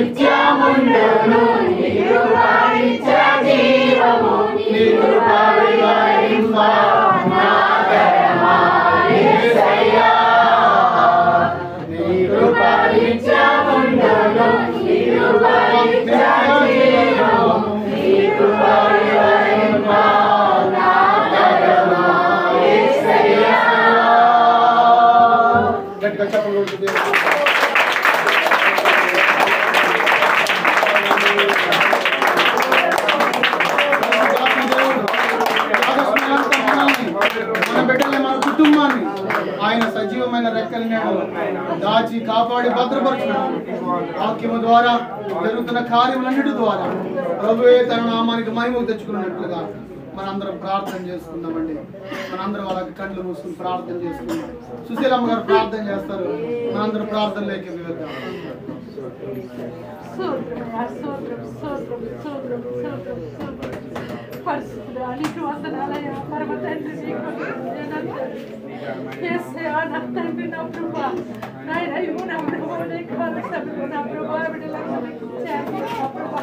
నిత్యముండును నీ కృప నిత్య జీవము నీ కృప వివరింప నాదరమా యేసయ్యా నీ కృప నిత్యముండును నీ కృప నిత్య జీవము నీ కృప వివరింప నాదరమా యేసయ్యా గట్టిగా చెప్పండి మన బిడ్డల్ని మన కుటుంబాన్ని ఆయన సజీవమైన రెక్కల నీడలో దాచి కాపాడి భద్రపరచున్నాడు. వాక్యము ద్వారా జరుగుతున్న కార్యములన్నిటి ద్వారా ప్రభువే తన నామానికి మహిమ తెచ్చుకున్నట్లుగా మనందరం ప్రార్థన చేసుకుందామండి. మనందరం వాళ్ళకి కళ్ళు మూసుకుని ప్రార్థన చేసుకుందాం. సుశీలమ్మ గారు ప్రార్థన చేస్తారు. మనందరం ప్రార్థనలోకి వెళ్దాం. పరిశుద్ధునికి వందనాలయ్యా పరమ తండ్రి నా తండ్రి నా ప్రభా నాయన ఇవ్వు నా ప్రభా నీకు వరసలు నా ప్రభా బిడ్డలకు నా ప్రభా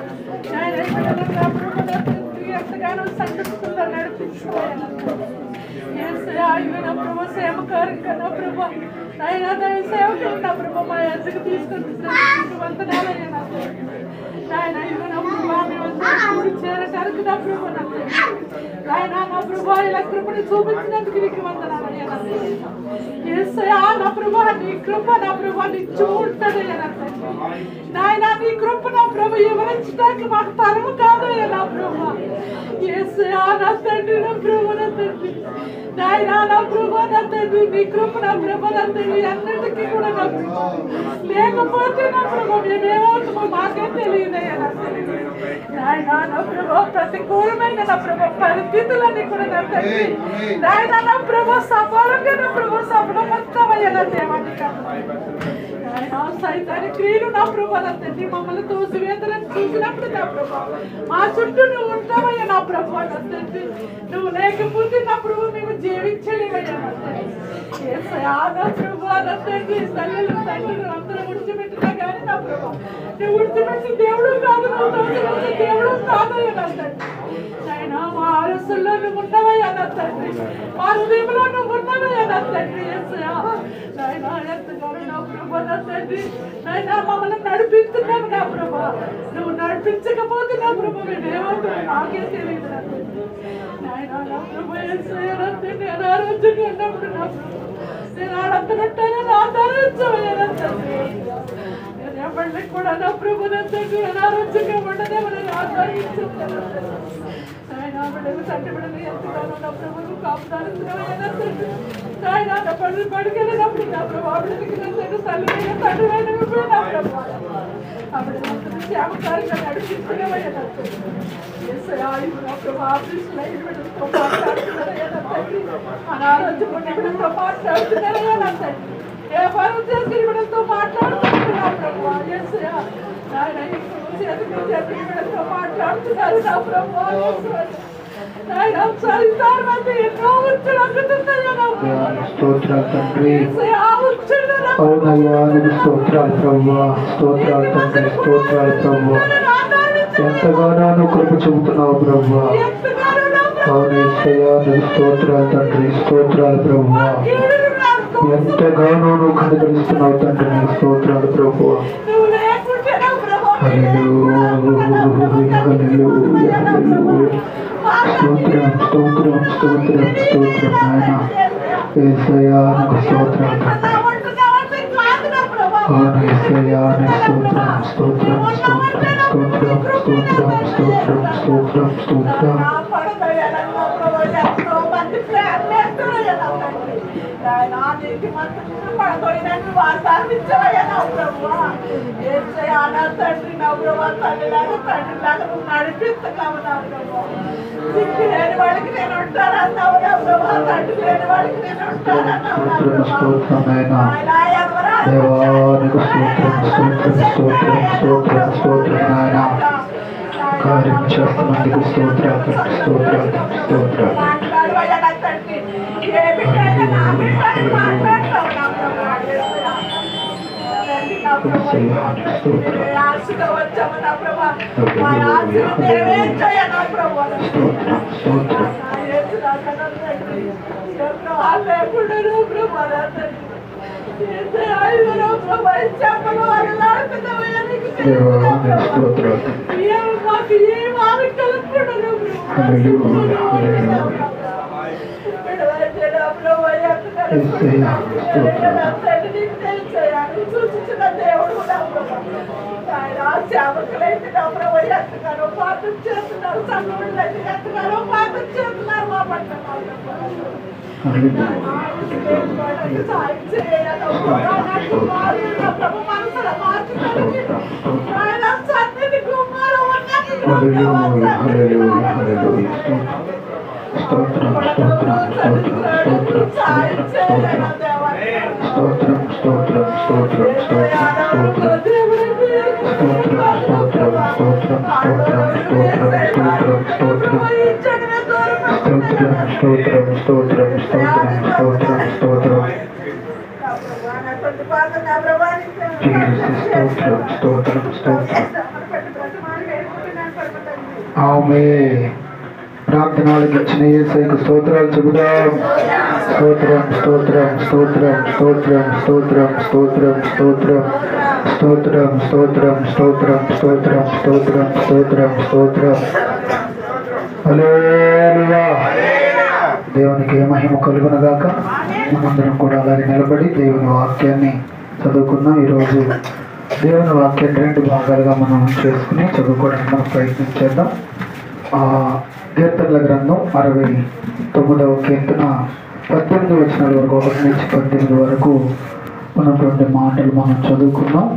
నాయన బిడ్డలకు నా ప్రభా నా తండ్రి ఎంతగానో సంతృప్తిగా నడిపించుకోవాలి నా ప్రభా సేవకారంగా నా ప్రభా నాయన సేవకులు నా ప్రభా మా ఎద్దకు తీసుకొని వందనాలయ్యా నా నాయన ఇవ్వు నా ప్రభా మేము చేరటానికి నా ప్రభా నాయన నా ప్రభా ఇలా కృపను చూపించినందుకు నీకు వందనాలయ్యా యేసయ్యా నా ప్రభా నీ కృప నా ప్రభా నిత్యం ఉంటదయ్యా నాయన నీ కృప నా ప్రభా వివరించడానికి మాకు తరము కాదయ్యా నా ప్రభా యేసయ్యా నా తండ్రి నా ప్రభా నా తండ్రి నాయన నా ప్రభా నా తండ్రి నీ కృప నా ప్రభా నా తండ్రి అన్నిటికీ కూడా నా ప్రభా లేకపోతే నా ప్రభా మేమేమవుతామో మాకే తెలియదయ్యా నా తండ్రి నాయన నా ప్రభా ప్రతికూలమైన నా ప్రభా పరిస్థితులన్నీ కూడా నా తండ్రి నాయన నా ప్రభా సఫలంగా నా ప్రభా సఫలమవుతామయ్యా నా దేవాన్ని నాయన సైతాన్ని క్రియలు నా ప్రభా నా తండ్రి మమ్మల్ని తోసివేతలను చూసినప్పుడు నా ప్రభా మా చుట్టూ నువ్వు ఉంటావయ్యా నా ప్రభా నా తండ్రి నువ్వు లేకపోతే నా ప్రభు మేము జీవించలేవయ్యా నా తండ్రి యేసయ్యా నా ప్రభా నా తండ్రి తల్లులు తండ్రులు అందరూ విడిచిపెట్టినా కానీ నా ప్రభా నువ్వు విడిచిపెట్టి దేవుడు కాదు నువ్వు తోసివేసే దేవుడు కాదయ్యా నా తండ్రి నాయన మా ఆలస్యంలో నువ్వు ఉన్నవయ్యా నా తండ్రి మా హృదయంలో నువ్వు ఉన్నవయ్యా నా తండ్రి యేసయ్యా నాయన ఎంతగానో నా ప్రభా నా తండ్రి నాయన మమ్మల్ని నడిపిస్తున్నావు నా ప్రభా నువ్వు నడిపించకపోతే నా ప్రభా మేమేమవుతావు నాకే తెలియదు నా తండ్రి నాయన నా ప్రభా యేసయ్యా నా తండ్రి అనారోగ్యంగా ఉన్నప్పుడు నా ప్రభా నేను ఆడంతనట్టానే నా ఆధారించవయ్యా నా తండ్రి ఎవరికి కూడా నా ప్రభు నా తండ్రి అనారోగ్యంగా ఉండదేమని ఆధారించుతాను ఆయన బిడ్డలు తండ్రి బిడ్డలు ఎంతగానో నా ప్రభువు కాపుదారుతున్నావయ్యా నా తండ్రి ఆయన నా పనులు పడుకెళ్ళినప్పుడు నా ప్రభు బిడ్డలకి నా తండ్రి తల్లివైన తండ్రివైన ఇప్పుడు నా ప్రభు అప్పుడు శ్యామకారిగా నడిపిస్తున్నావయ్యా నా తండ్రి నా ప్రభు ఆఫీసులో బిడ్డలతో మాట్లాడుతున్నారయ్యా నా తండ్రి అనారోగ్యం ఉన్న బిడ్డలతో మాట్లాడుతున్నారయ్యా నా తండ్రి వ్యాపారం చేసి బిడ్డలతో మాట్లాడుతున్నా ప్రభు యేసయ్యా నాయన బిడ్డలతో మాట్లాడుతున్నారు నా ప్రభు నాయన సరితారు మంది ఎన్నో ఉచ్చులు అందుతున్నాయా నా ప్రభు స్తోత్రాలు తండ్రి యేసయ్యా ఉచ్చులు అవునయ్యా నీకు స్తోత్రాలు ప్రభువా స్తోత్రాలు తండ్రి స్తోత్రాలు ప్రభువా ఎంతగానో నువ్వు కృప చూపుతున్నావు ప్రభువా అవును యేసయ్యా నీకు స్తోత్రాలు తండ్రి స్తోత్రాలు ప్రభువా ఎంతగానో నువ్వు కనుగరిస్తున్నావు తండ్రి నీకు స్తోత్రాలు ప్రభువా హల్లెలూయా హల్లెలూయా హల్లెలూయా స్తోత్రం స్తోత్రం స్తోత్రం స్తోత్రం నాయన యేసయ్యా నీకు స్తోత్రాలు తండ్రి అవును యేసయ్యా నీకు స్తోత్రం స్తోత్రం స్తోత్రం స్తోత్రం స్తోత్రం స్తోత్రం స్తోత్రం స్తోత్రం పడపోయినట్టు వార్తాన్నిచ్చవయ్యా నా ప్రభువా యేసయ్యా నా తండ్రి నా ప్రభువా తండ్రిలాగా నువ్వు నడిపిస్తున్నావు నా ప్రభువా దిక్కు లేని వాడికి నేను ఉంటానన్నావు నా ప్రభువా తండ్రి లేని వాడికి నేను ఉంటానన్నావు నా ప్రభువా కార్యం చేస్తున్నందుకు స్తోత్రాలు స్తోత్రాలు స్తోత్రాలు మాట్లాడవయ్యా నా తండ్రి ఏ బిడ్డ నా బిడ్డని మాట్లాడతావు నా ప్రభువా తండ్రి నా నా ప్రభా ఆశగా వచ్చాము నా ప్రభా మా ఆశను నెరవేర్చయ్యా నా ప్రభా సూచించిన దేవుడు సేవకులైతే ఎంతగానో పాపం చేస్తున్నారు సంఘులైతే ఎంతగానో పాపం చేస్తున్నారు మా పట్ల సాయం చేయాలి మనసులో మార్చుకోవాలి ఆయన సన్నిధి కుమారం ప్రార్థనలకు ఇచ్చిన యేసయ్యకు స్తోత్రాలు చెబుదాం. స్తోత్రం స్తోత్రం స్తోత్రం స్తోత్రం స్తోత్రం స్తోత్రం స్తోత్రం స్తోత్రం స్తోత్రం స్తోత్రం స్తోత్రం స్తోత్రం స్తోత్రం స్తోత్రం. హల్లెలూయా. దేవునికి మహిమ కలుగునగాక. మనందరం కూడా అలాగే నిలబడి దేవుని వాక్యాన్ని చదువుకుందాం. ఈరోజు దేవుని వాక్యాన్ని 2 భాగాలుగా మనం చేసుకుని చదువుకోవడానికి మనం ప్రయత్నించేద్దాం. కీర్తనల గ్రంథం 69వ కీర్తన 18 వచనాల వరకు 1 నుంచి 18 వరకు ఉన్నటువంటి మాటలు మనం చదువుకుందాం.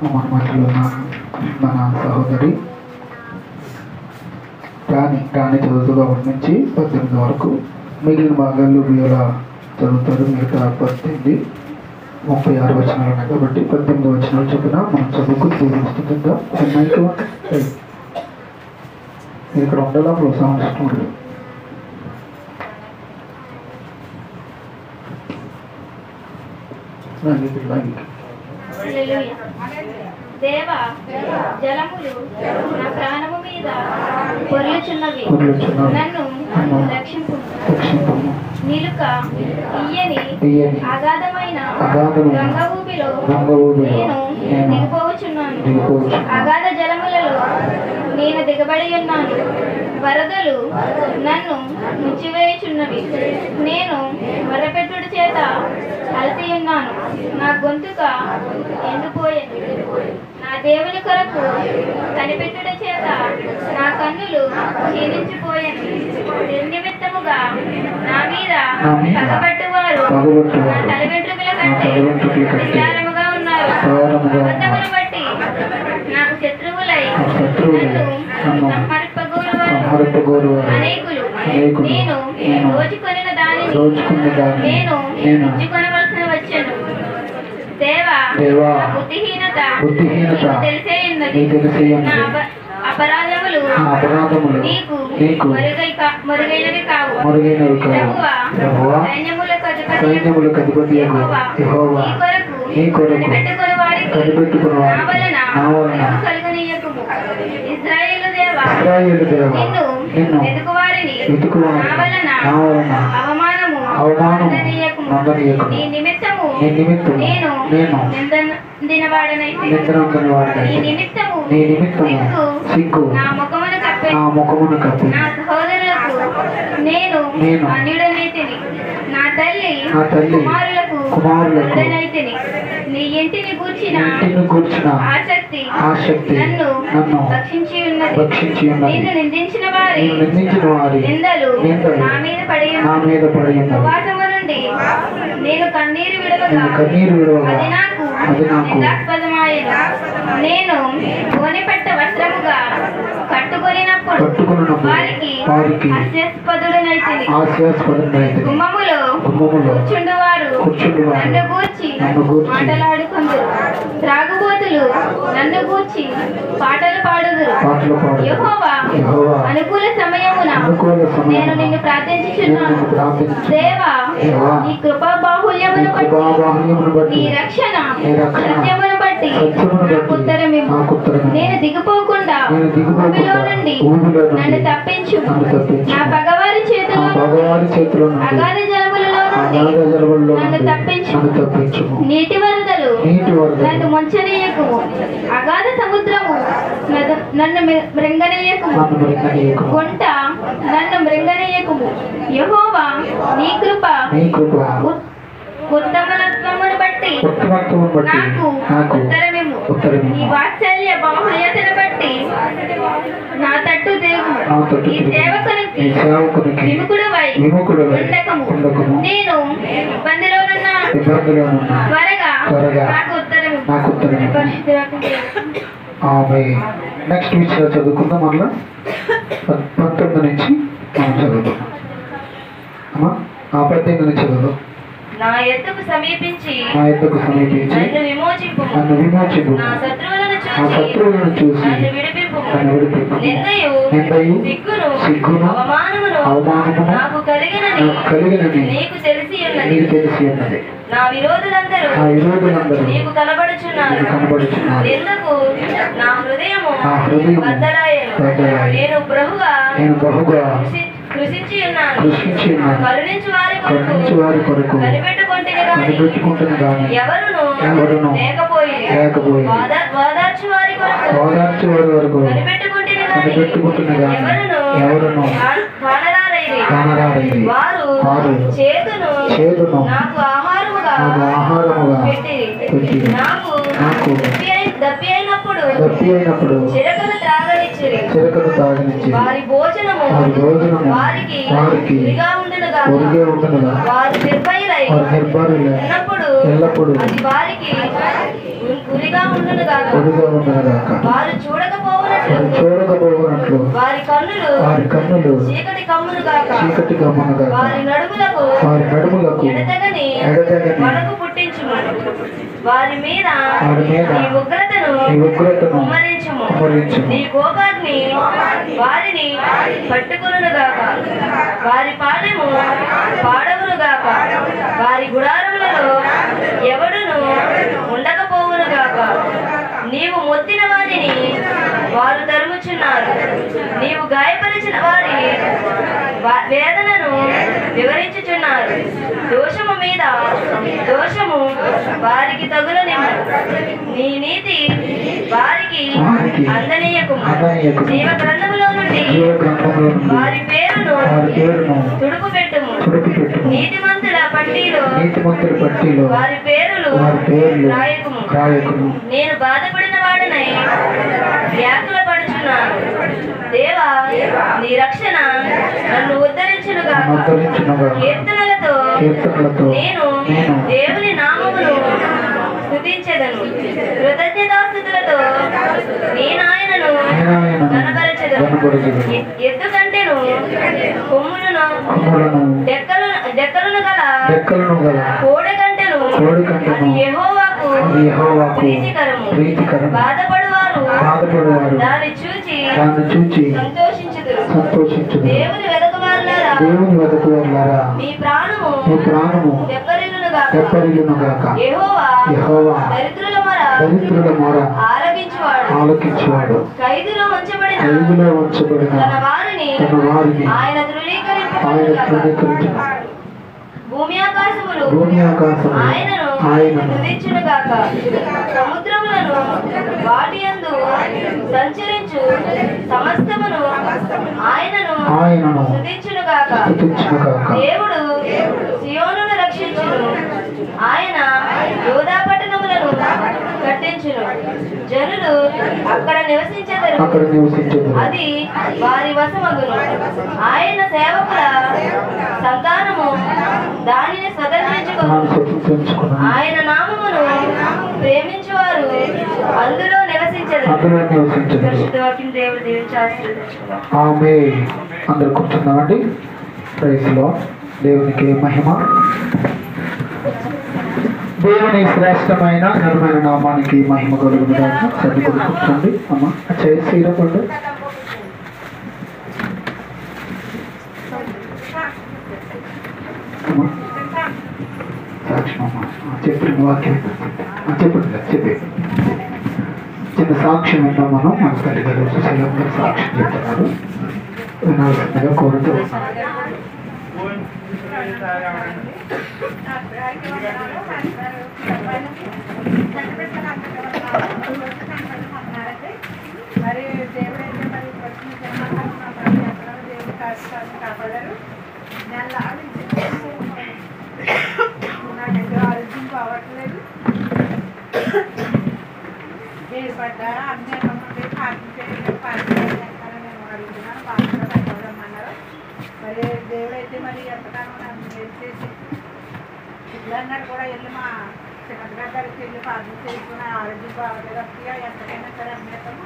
మన మధ్యలో ఉన్న మన సహోదరి రాణి చదువుతుగా 1 నుంచి 18 వరకు, మిగిలిన భాగాలు బియోలా చదువుతారు. మిగతా 18 36 వచనాలు ఉన్నాయి కాబట్టి 18 వచనాలు చొప్పున మనం చదువుకుని చూపిస్తుందా. ఇక్కడ ఉండాలా ప్రోత్సాహిస్తుంది. దేవా, జలములు నా ప్రాణము మీద పొర్లుచున్నవి, నన్ను రక్షింపు. నిలుక తీయని అగాధమైన గంగ ఊబిలో నేను దిగిపోవచ్చున్నాను. అగాధ జలములలో నేను దిగబడి ఉన్నాను. వరదలు నన్ను ముంచివేయుచున్నవి. నేను మొరపెట్టుడు చేత అలసి ఉన్నాను. నా గొంతుక ఎండిపోయింది. నా దేవుని కొరకు కనిపెట్టుడు చేత నా కన్నులు క్షీణించిపోయాను. నిర్నిమిత్తముగా నా మీద పగబట్టువారు నా తలవెంట్రుకల కంటే విశాలముగా ఉన్నారు. అబద్ధమును బట్టి నాకు శత్రువులై నన్ను సంహరింపగోరువారు అనేకులు. నేను దోచుకొనిన దానిని నేను ఉంచుకొనవలసిన వచ్చెను. దేవా, బుద్ధిహీనత నీకు తెలిసే ఉన్నది. నా అపరాధములు నీకు మరుగైనవి కావు. యెహోవా, సైన్యములకు అధిపతి యెహోవా, నీ కొరకు కనిపెట్టుకుని వారికి నా వలన కలుగనీయకుము. ఇశ్రాయేలు దేవా, నిన్ను వెతుకువారిని నా వలన అవమానము నందనీయకుము. నీ నిమిత్తము నేను నిందినవాడనైతే నీ నిమిత్తము సిగ్గు నా ముఖమును కప్పెను. నా సహోదరులకు నేను అన్యుడనైతిని. నా తల్లి కుమారులకు అన్యుడనైతిని. నీ ఇంటిని గూర్చిన ఆసక్తి నన్ను రక్షించి ఉన్నది. నిన్ను నిందించిన వారి నిందలు నా మీద పడి ఉపవాసము నుండి నేను కన్నీరు విడవగా అది నాకు నిందాస్పదమాయెను. నేను గోనెపట్ట వస్త్రముగా కట్టుకొనినప్పుడు వారికి హాస్యాస్పదుడనైతిని. గుమ్మములో కూర్చుండువారు నన్ను గూర్చి మాటలాడుకొందురు. త్రాగుబోతు భక్తులు నన్ను గూర్చి పాటలు పాడుదురు. యెహోవా అనుకూల సమయమున నేను నిన్ను ప్రార్థించుచున్నాను. దేవా, నీ కృపా బాహుల్యమును బట్టి, నీ రక్షణ సత్యమును బట్టి నాకు ఉత్తరమిమ్ము. నేను దిగిపోకుండా భూమిలో నుండి నన్ను తప్పించు. నా పగవారి చేతిలో అగాధ జలములలో నుండి నన్ను తప్పించు. నీటి వరదలు నన్ను ముంచనీయకుము. అగాధ సముద్రము నన్ను మృంగనీయకుము. గుంట నన్ను మృంగనీయకుము. యెహోవా, నీ కృప ఉత్తమత్వమును బట్టి నాకు ఉత్తరమిమ్ము. నీ వాత్సల్య బాహుల్యతను బట్టి నా తట్టు తిరుగుము. ఈ సేవకునికి విముఖుడవై ఉండకము. నేను ఇబ్బందిలోనున్నా త్వరగా నాకు ఉత్తరమిమ్ము. నెక్స్ట్ విషయాలు చదువుకుందాం. మళ్ళా 19 నుంచి మనం చదువుకుందాం. 18 నుంచి చదువు. నా ఎద్దుకు సమీపించి నన్ను విమోచింపు. నా శత్రువులను చూసి నన్ను విడిపింపు. నిందయు సిగ్గును అవమానమును నాకు కలిగినని నీకు తెలిసి ఉన్నది. నా విరోధులందరూ నీకు కనబడుచున్నారు. ఎందుకు నా హృదయము బద్దలాయెను. నేను బహుగా కృషించి ఉన్నాను. కరుణించు వారి కొరకు కనిపెట్టుకుంటుని గాని ఎవరును లేకపోయి ఓదార్చు వారి కొరకు కనిపెట్టుకుంటుని గాని ఎవరును కానరారైరి. వారు చేతును నాకు ఆహారముగా పెట్టి నాకు దప్పి అయినప్పుడు చిరకను తాగనిచ్చిరి. వారి భోజనము వారికి ఉరిగా ఉండునుగా. వారు నిర్భయులై ఉన్నప్పుడు అది వారికి ఉరిగా ఉండునుగా. వారు చూడకపోవునట్లు వారి కన్నులు చీకటి కమ్మును గాక. వారి నడుములకు ఎడతెగని వణుకు పుట్టించుము. వారి మీద నీ ఉగ్రతను కుమ్మరించుము. నీ కోపాగ్ని వారిని పట్టుకొనును గాక. వారి పాలెము పాడవును గాక. వారి గుడారములలో ఎవడును ఉండకపోవును గాక. నీవు మొత్తిన వారిని వారు తరుముచున్నారు. నీవు గాయపరిచిన వారి వేదనను వివరించుచున్నారు. దోషము మీద దోషము వారికి తగులనిమ్ము. నీ నీతి వారికి అందనీయకుము. జీవ గ్రంథములో నుండి వారి పేరును తుడుపు పెట్టుము. నీతిమంతుల పట్టీలో వారి పేరులు రాయకుము. నేను బాధపడిన వాడనై వ్యాకుల పడుచున్నాను. దేవా, నీ రక్షణ నన్ను ఉద్ధరించునుగా. కీర్తనలతో నేను దేవుని నామమును స్తుతించెదను. కృతజ్ఞతాస్తుతులతో నేను ఆయనను కనపరచెదను. ఎద్దు కంటెను కొమ్ములను డెక్కలను గల కోడె కంటెను అది యెహోవాకు ప్రీతికరము. బాధపడువారు దాన్ని చూచి సంతోషించుదురు. దేవుని వెదకువారులారా, మీ ప్రాణము తెప్పరిల్లును గాక. యెహోవా దరిద్రుల మొర ఆలకించువాడు. ఖైదులో ఉంచబడిన తన వారిని ఆయన ధృవీకరించు. భూమి ఆకాశములు ఆయనను స్తుతించును గాక. సముద్రములను వాటి యందు సంచరించు సమస్తమును ఆయనను స్తుతించును గాక. దేవుడు సియోనును రక్షించును. ఆయన యోధా పట్టణములను కట్టించును. జనులు అక్కడ నివసించెదరు. అది వారి వశమగును. ఆయన సేవకుల సంతానము దానిని స్వతంత్రించుకొను. ఆయన నామమును ప్రేమించువారు అందులో నివసించెదరు. దేవుడు దీవించాలి. ఆమేన్. అందరూ కూర్చున్నామండి. Praise lord. దేవునికి మహిమ. దేవుని శ్రేష్టమైన ఘనమైన నామానికి మహిమ కలుగునుగాక. సరిగ్గా కూర్చోండి అమ్మ. శ్రీరపండు సాక్ష్యం అమ్మ చెప్పండి. వాక్యం చెప్పి చిన్న సాక్ష్యం వింటాం మనం. మన తల్లి గారు సుశీలందరూ సాక్ష్యం చెప్తున్నారు, వినాల్సిందిగా కోరుతూ మరి దేవుడైతే మరి వచ్చిన జన్మ దేవుడు కాపాడారు. నాకైతే ఆరోగ్యం కావట్లేదు. ఏర్పడ్డా అన్నీ నేను అడుగుతున్నాను. బాగా తగ్గమన్నారు. మరి దేవుడైతే మరి ఎంతగానో నన్ను చేసి ఇట్లన్నాడు కూడా వెళ్ళి మా చిన్నగారి దగ్గరికి వెళ్ళి ప్రార్థన చేసుకుని ఆరోగ్యం బాగలేదు అప్పటిగా ఎంతకైనా సరే అమ్మేస్తాము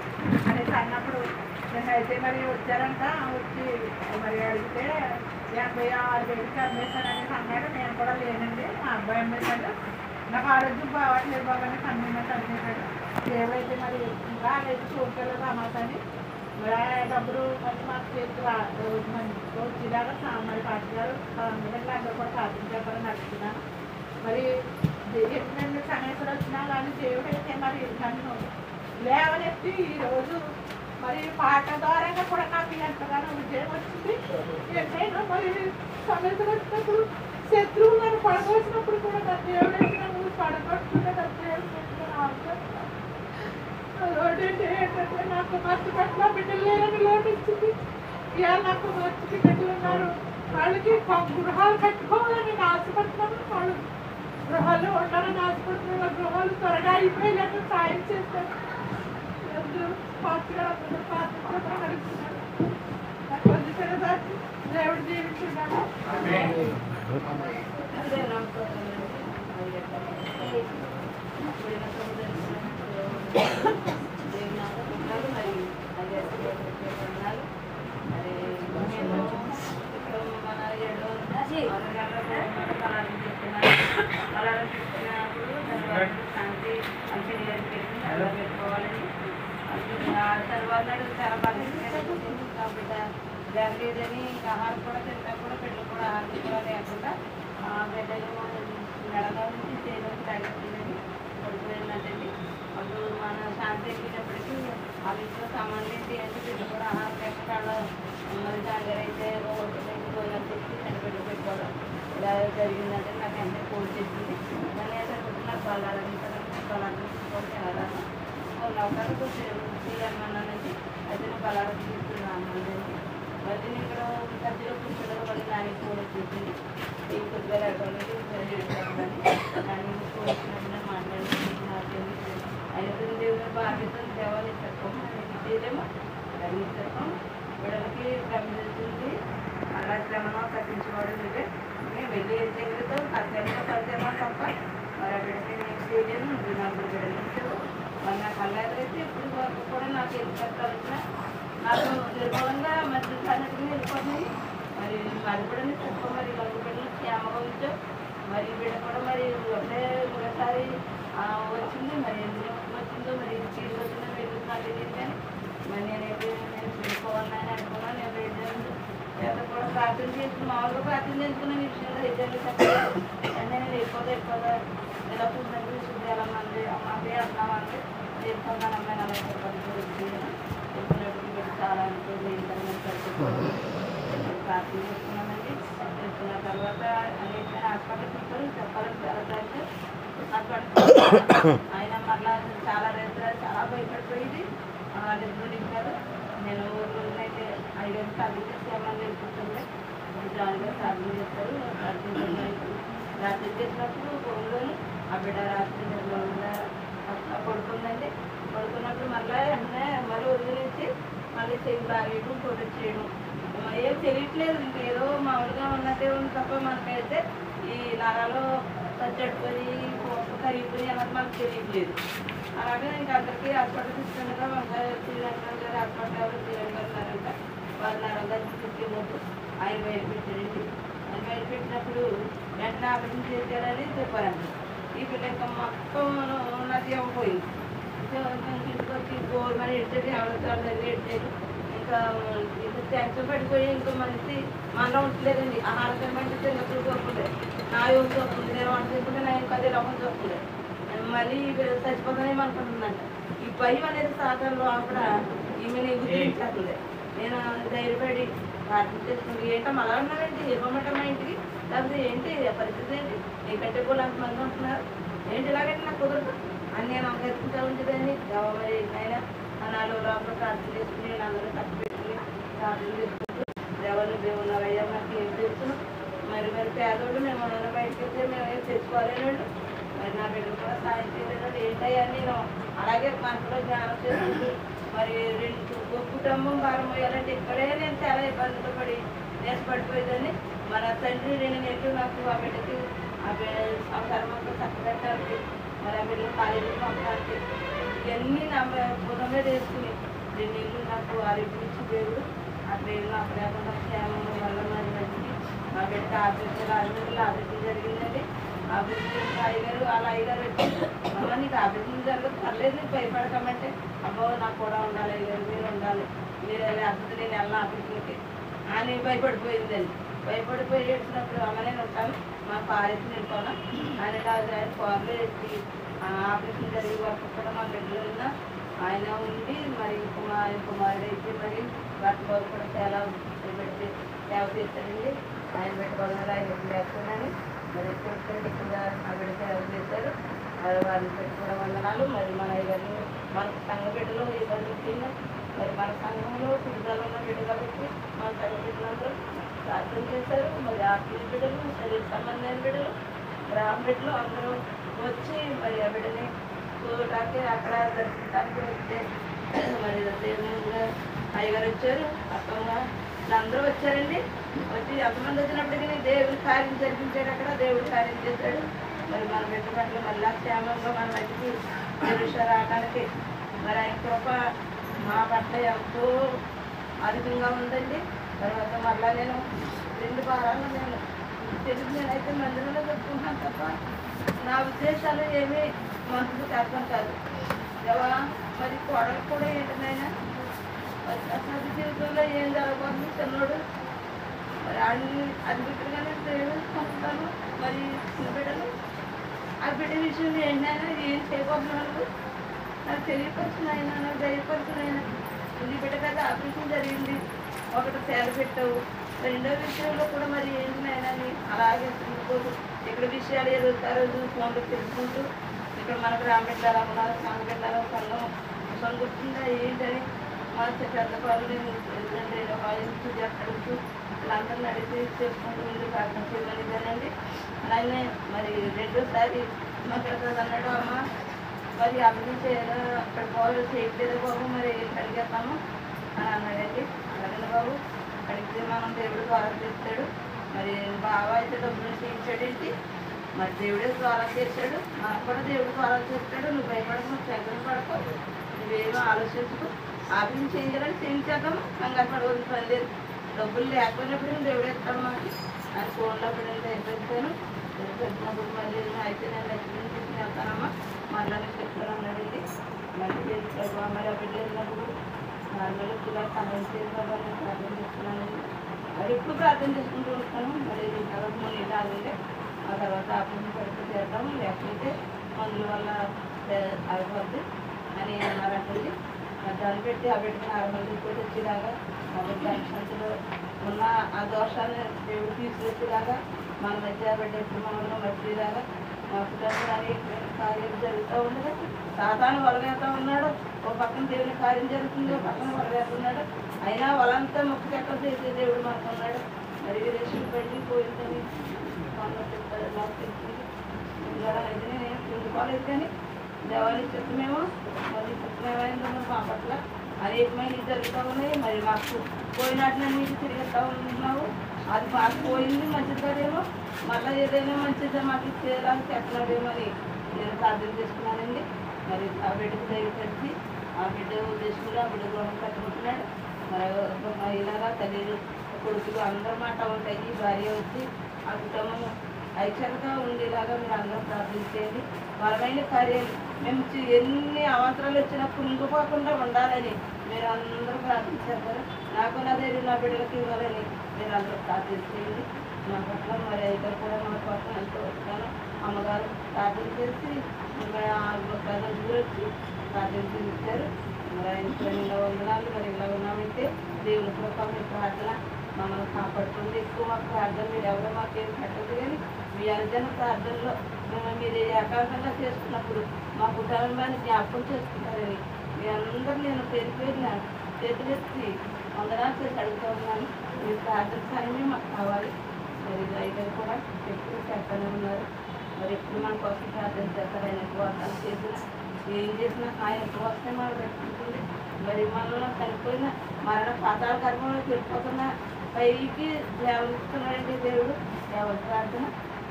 అనేసి అన్నప్పుడు నేనైతే మరి వచ్చారంట. వచ్చి మరి అడిగితే 86,000కి అమ్మేస్తాననేసి అన్నాడు. నేను కూడా లేనండి, మా అబ్బాయి అమ్మేశాడు. నాకు ఆరోగ్యం బాగట్లేదు బాబు అని కన్వీనెంట్ అమ్మేశాడు. దేవుడైతే మరి ఇంకా లేదు చూడలేదు అమ్మాతని మరి డబ్బులు మరి మాకు చేతి వచ్చేలాగా మరి పార్టీ గారు అందరూ కూడా సాధించాలని నడుస్తున్నాను. మరి ఎప్పుడు సమస్యలు వచ్చినా కానీ దేవుడైతే మరి నన్ను లేవనెత్తి ఈరోజు మరి పాట ద్వారా కూడా నాకు ఎంతగానో విజయం వచ్చింది. ఎంతైనా మరి సమస్యలు వచ్చినప్పుడు శత్రువు నన్ను పడగొచ్చినప్పుడు కూడా నా దేవుడైతే నన్ను పడగొట్టుకుంటే నా దేవుడు లోటు ఏంటంటే నాకు మస్తు పట్ల బిడ్డలు లేరని లోటు ఇచ్చింది. ఇవాళ నాకు మంచి బిడ్డలు ఉన్నారు. వాళ్ళకి గృహాలు కట్టుకోవాలని నేను ఆశపడుతున్నాను. వాళ్ళు గృహాలు ఉండాలని ఆశపడుతున్న గృహాలు త్వరగా అయిపోయేలాగా సాయం చేస్తారు. పాత్రగా అందరూ పాత్ర నడుస్తున్నారు. నాకు కొంచెం దేవుడు జీవించున్నాను. తర్వాత చాలా బాగా లేదని ఆహారం కూడా తింటా కూడా బిడ్డలు కూడా ఆహారం కూడా లేకుండా బిడ్డలు మెడలో నుంచి చేయడం తగ్గుతుందని పడిపోయిందంటండి. అప్పుడు మన శాంతి ఎక్కినప్పటికీ ఆ ఇంట్లో సామాన్లు ఏంటి అంటే బిడ్డ కూడా ఆహారం లేకుండా మరి దగ్గర అయితే భోజనం తెచ్చి బిడ్డలు పెట్టుకోవడం ఇలా జరిగిందంటే నాకు వెంటనే ఫోన్ చేసింది. దాన్ని అయితే నాకు బలాలు వెళ్ళాలని నౌకర్లు చేయాలన్నానండి. అయితే నేను బలాలు తీసుకున్నాను. మళ్ళీ నేను ఇక్కడ మధ్యలో కూర్చోడం మళ్ళీ నాని ఫోన్ వచ్చేసింది. ఈ కొద్దిగా లేకుండా నాని ఫోన్ వచ్చినప్పుడు మాట్లాడుతున్నాను. అయితే దేవుని బాధ్యత దేవాలని చెప్పేదేమో దాన్ని చెప్పం బిడ్డలకి గమనించింది. అలా శ్రమను తగ్గించుకోవడం అంటే నేను వెళ్ళి చేయడంతో అత్యంత పరిచయమో తప్ప మరి ఆ బిడ్డకి నేను చేయలేను. నలుగురు బిడ్డలు ఇచ్చారు. మరి నాకు అల్లైతే ఇప్పుడు వరకు కూడా నాకు ఎన్ని కష్టాలు వచ్చినా నాకు నిర్మూలంగా మంచి సన్నతిగా వెళ్ళిపోతున్నాయి. మరి మరి కూడా చెప్ప మరి నలుగురు బిడ్డలు క్షేమగా ఉంచాం. మరి బిడ్డ కూడా మరి ఒకటే ఒకసారి వచ్చింది. మరి ఎందుకు వచ్చిందో మరి తీరు వచ్చిందో వెళ్ళి నాకు తెలియదు. కానీ మరి నేనైతే నేను వెళ్ళిపోవాలని అనుకున్నాను. నేను వెళ్ళాను లేదా కూడా ప్రార్థన చేసి మామూలుగా ప్రార్థన చేసుకున్నాను. ఈ విషయంలో ఇద్దరు చెప్పలేదు. నేను వెళ్ళిపోదా ఇలా పుట్టినప్పుడు చూసి ఎలా మంది అమ్మాయి అన్నామంటే వెళ్ళిపోతాను అమ్మాయి అలా చెప్పాలి చెప్పినప్పుడు చాలా అనుకోండి ప్రార్థన చేసుకున్నామండి. చేసుకున్న తర్వాత అనేక హాస్పిటల్ తీసుకొని చెప్పాలని చాలా ప్రయత్నం హాస్పిటల్ ఆయన మళ్ళా చాలా రైతులు చాలా భయపడిపోయింది. డబ్బులు ఇచ్చారు. నేను రోజునైతే 5 గంటలు సాధన చేసి ఏమన్నా వెళ్ళిపోతుండే జాయిన్గా సాధన చేస్తారు. రాత్రి చేసినప్పుడు ఫోన్లోని ఆ బిడ్డ రాత్రి పడుకుందండి. పడుకున్నప్పుడు మళ్ళీ వెంటనే మళ్ళీ వదిలించి మళ్ళీ చెయ్యి బాగేయడం ఫోటో చేయడం ఏం తెలియట్లేదు. ఇంకేదో మామూలుగా ఉన్నట్టే ఉంది తప్ప మనకైతే ఈ నరాలు తచ్చడిపోయి కరిగిపోయి అన్నది మనకు తెలియట్లేదు. అలాగే ఇంకా అందరికీ హాస్పిటల్ తీసుకుంటా శ్రీరంగం గారు హాస్పిటల్ ఎవరు శ్రీరంగం గారంట వారు నరంగా తీసుకెళ్ళొద్దు ఆయన బయట పెట్టారండి. ఆయన బయట పెట్టినప్పుడు వెంటనే ఆపరేషన్ చేశారని చెప్పారంట. ఈ బిడ్డ ఇంకా మొత్తం నది అవ్వపోయింది. ఇంటికి వచ్చి గోరుమని ఎడ్చేది ఎవరితో ఎడ్చేది ఇంకా టెన్షన్ పడిపోయి ఇంకా మనిషి మనలో ఉంటలేదండి. ఆహారం మంచి ఇంకా చూసుకోకుండా నా యోగ చూస్తుంది, నేను వంట చేసుకుంటే నా ఇంకా అదే లోపం చూస్తుంది. మళ్ళీ చచ్చిపోతానేమో అనుకుంటుందంట. ఈ భయం అనేది సాధనలో అక్కడ ఈమెని గుర్తించేస్తుంది. నేను ధైర్యపడి ప్రార్థన చేసుకుంది. ఏంటో అలా ఉన్నానండి, ఇవ్వమంటే మా ఇంటికి లేకపోతే ఏంటి పరిస్థితి ఏంటి, నీకంటే కూడా అంతమంది ఉంటున్నారు ఏంటి ఇలాగంటే నాకు కుదరదు అని నేను అంకెత్తించా ఉంటుందని మరి ఆయన నాలుగు లోపల ప్రార్థన చేసుకుని నేను అందరూ తప్పు పెట్టుకుని ప్రార్థన చేసుకుంటూ ఎవరిని దేవున్నారయ్యా నాకు ఏం తెలుసును మరి పేదోళ్ళు మేము బయటకు వెళ్తే మేము ఏం తెచ్చుకోలేనండి. మరి నా బిడ్డ కూడా సాయం చేయలేదండి. ఏంటయ్యా నేను అలాగే మనసులో జ్ఞానం చేసుకుంటూ మరి కుటుంబం భారం పోయాలంటే ఇక్కడే నేను చాలా ఇబ్బందులు పడి నేర్పడిపోయేదని మన తండ్రి 2 నెలలు నాకు ఆ బిడ్డకి సంసారం అంతా చక్కబెట్టడానికి మరి ఆ బిడ్డలు కాలేజీకి పంపడానికి ఇవన్నీ నా బుధం మీద వేసుకుని 2 నెలలు నాకు ఆరోగ్యించి దేవుడు ఆ బిడ్డలు నాకు లేకుండా క్షేమం వల్ల మరి మంచిది మా బిడ్డకి ఆపరేషన్ జరిగిందండి. ఆపరేషన్ అయ్యగారు అలా అయ్యగారు వచ్చి అమ్మ నీకు ఆపరేషన్ జరగదు పర్లేదు నీకు భయపడతామంటే అబ్బో నాకు కూడా ఉండాలి అయ్యగారు మీరు ఉండాలి మీరు లేకపోతే నేను వెళ్ళిన ఆపరేషన్కి అని భయపడిపోయిందండి. భయపడిపోయి ఏడ్చినప్పుడు అమ్మ నేను ఉంటాను మా పారేసి నిలుకోనా ఆయన ఆయన కార్లో ఎత్తి ఆపరేషన్ జరిగే వరకు కూడా మా బిడ్డలు ఉన్నా ఆయన ఉండి మరి కుమారుడు అయితే మరి వాటి బాబు కూడా చాలా పెట్టి సేవ చేస్తాడండి. ఆయన పెట్టుకోవాలి ఆయన లేకపోయినాని మరి ఇక్కడ ఆ బిడ్డ సేవ చేశారు. వారిని పెట్టుకోవడం వందనాలు. మరి మన ఇవన్నీ మన సంఘ బిడ్డలు ఇవన్నీ మరి మన సంఘంలో సువిధాలు ఉన్న బిడ్డ కాబట్టి మన సంఘ బిడ్డలందరూ ప్రార్థన చేశారు. మరి ఆత్మీయ బిడ్డలు శరీర సంబంధమైన బిడ్డలు గ్రామ బిడ్డలు అందరూ వచ్చి మరి ఆ బిడ్డని చూడటానికి అక్కడ దర్శించడానికి వస్తే మరి దేవునిగా అయ్యగారు వచ్చారు, అక్కగా అందరూ వచ్చారండి. వచ్చి ఎంతమంది వచ్చినప్పటికీ దేవుడి కార్యం జరిపించాడు. అక్కడ దేవుడు కార్యం చేశాడు. మరి మన బిడ్డ పట్ల మళ్ళా క్షేమంగా మన మధ్యకి తెలుసు రావడానికి మరి ఆయన కృప మా పట్ల ఎంతో అధికంగా ఉందండి. తర్వాత మళ్ళా నేను 2 వారాలు నేను తెలుగు నేనైతే మందిరంలో చెప్పుకుంటాను తప్ప నా ఉద్దేశాలు ఏమీ మనసుకు అర్థం కాదు. దేవా మరి కోడలు కూడా ఏంటనైనా మరి అసలు జీవితంలో ఏం జరగబోతుంది చిన్నోడు మరి అది బిడ్డగానే పంపుతాను. మరి చిన్న బిడ్డలు ఆ బిడ్డ విషయం ఏంటైనా ఏం చేయబోతున్నాను నాకు తెలియపరుచున్నాయినా నాకు ధైర్యపరుచున్నాయినా ఈ బిడ్డ కదా ఆపరేషన్ జరిగింది ఒకటి తేల పెట్టావు. 2వ విషయంలో కూడా మరి ఏంటినైనా అలాగే తిరుగుకోదు ఇక్కడ విషయాలు ఎదుగుతారో ఫోన్లో తెలుసుకుంటూ ఇక్కడ మనకు రామబిడ్డ ఎలా ఉన్నారు సంగబిడ్డ సంఘం సంగుతుందా ఏంటని మా పెద్ద పనులు అడుగుతూ వీళ్ళందరినీ అడిగి చేసుకుంటూ ముందు ప్రార్థన చేయమనిదానండి. అలాగే మరి 2వసారి మాకు అన్నాడు అమ్మ మరి అభివృద్ధి చేయాలి అక్కడ బాబు చేయట్లేదు బాబు మరి అడిగేస్తాము అని అన్నాడండి. అలాగే బాబు అడిగితే మనం దేవుడు ద్వారా చేస్తాడు. మరి బాబా అయితే డబ్బులు చేయించాడేంటి మరి దేవుడే ద్వారా చేశాడు. నాకు కూడా దేవుడు ద్వారా చేస్తాడు. నువ్వు భయపడకు, చంద్రం పడకు, నువ్వేమో ఆలోచించుకో ఆపరేషన్ చేయించాలని చేయించేద్దాము కంగారు పడవలసిన పని లేదు. డబ్బులు లేకపోయినప్పుడు దేవుడు ఇస్తాడు మాకు అని ఫోన్లో ఎప్పుడైనా అయిపోతాను పెట్టినప్పుడు మళ్ళీ అయితే నేను లక్ష్మీ తీసుకుని వెళ్తానమ్మా మళ్ళీ చెప్తాను అన్నాడండి. మళ్ళీ చేస్తాడు మరి ఆ బిడ్డ వెళ్ళినప్పుడు నార్మల్ ఇలా సహాయం చేయాలని నేను ప్రార్థన చేస్తున్నానండి. మరి ఎప్పుడు ప్రార్థన చేసుకుంటూ ఉంటాను. మరి తర్వాత 3 నెలలు ఆగుంటే ఆ తర్వాత ఆపరేషన్ పడితే చేద్దాము లేకపోతే మందుల వల్ల ఆగిపోద్ది అని అన్నారంటండి. దాన్ని పెట్టి ఆ బిడ్డకి నార్మల్ రిపోర్ట్ వచ్చేలాగా ఆ బిడ్డ సంఖ్యలో ఉన్న ఆ దోషాన్ని దేవుడు తీసుకొచ్చేలాగా మన మధ్య బిడ్డ ఎప్పుడు మమ్మల్ని మర్చిలాగా మా కుటుంబాన్ని కార్యం జరుగుతూ ఉండదు. సాతాను వలవేస్తూ ఉన్నాడు. ఒక పక్కన దేవుని కార్యం జరుగుతుంది, ఒక పక్కన వలవేస్తున్నాడు. అయినా వాళ్ళంతా ముక్కు చక్కలు చేసే దేవుడు మనకు ఉన్నాడు. మరి విదేశం పెట్టి పోయిందని నాకు తెలిసింది. అయితే నేను కుందుకోలేదు కానీ దేవాలయ చిత్తమేమో మరి చిత్తమేమైందో మా పట్ల అనేకమైనవి జరుగుతూ ఉన్నాయి. మరి మాకు పోయినట్లన్నీ తిరిగిస్తూ ఉంటున్నావు. అది మాకు పోయింది మంచిది కదేమో మళ్ళీ ఏదైనా మంచిదా మాకు ఇచ్చేలాగా చెప్పలేదేమో అని నేను ప్రార్థన చేసుకున్నానండి. మరి ఆ బిడ్డకు దయచేసి ఆ బిడ్డ చేసుకుని ఆ బిడ్డ గృహం కట్టుకుంటున్నాడు. మరి ఇలాగా తల్లి కొడుకులు అందరి మాట ఉంటాయి. భార్య వచ్చి ఆ కుటుంబం ఐక్యతగా ఉండేలాగా మీరు అందరూ ప్రార్థించేయండి. బలమైన కార్యాలు మేము ఎన్ని అవసరాలు వచ్చినా కుంగిపోకుండా ఉండాలని మీరు అందరూ ప్రార్థించారు కదా. నాకు నా ధైర్యం నా బిడ్డలకి ఇవ్వాలని మీరు అందరూ ప్రార్థించేయండి. మా పట్ల మరి అయితే కూడా మా పట్ల ఎంతో వస్తాను. అమ్మగారు ప్రార్థన చేసి ప్రజలు గురించి ప్రార్థన ఇచ్చారు. మరి ఆయన ఇలా వందనాలు. మరి ఇలా ఉన్నామంటే దేవుని కృప మీ ప్రార్థన మమ్మల్ని కాపాడుతుంది. ఎక్కువ మాకు ప్రార్థన మీరు ఎవరో మాకేం పెట్టదు, కానీ మీ అనుజన ప్రార్థనలో మీరు ఏకాంతంగా చేసుకున్నప్పుడు మా కుటుంబాన్ని జ్ఞాపకం చేసుకుంటారని మీ అందరూ నేను పేరు పేరున చేతులెత్తి వందనాలు చేసి అడుగుతూ ఉన్నాను. మీ ప్రార్థన సాయమే మాకు కావాలి. మరి రైతులు కూడా ఎప్పుడు చేస్తూనే ఉన్నారు. మరి ఎప్పుడు మన కోసం ప్రార్థన చేస్తారు. ఆయన ఉపవాసాలు చేసిన ఏం చేసినా ఆయన ఉపవాసమే మనం పెట్టుకుంటుంది. మరి మనలో చనిపోయిన మరణ పాతాల గర్భంలో వెళ్ళిపోతున్న పైకి లేవనిస్తున్నాడండి దేవుడు. ఎవరి ప్రార్థన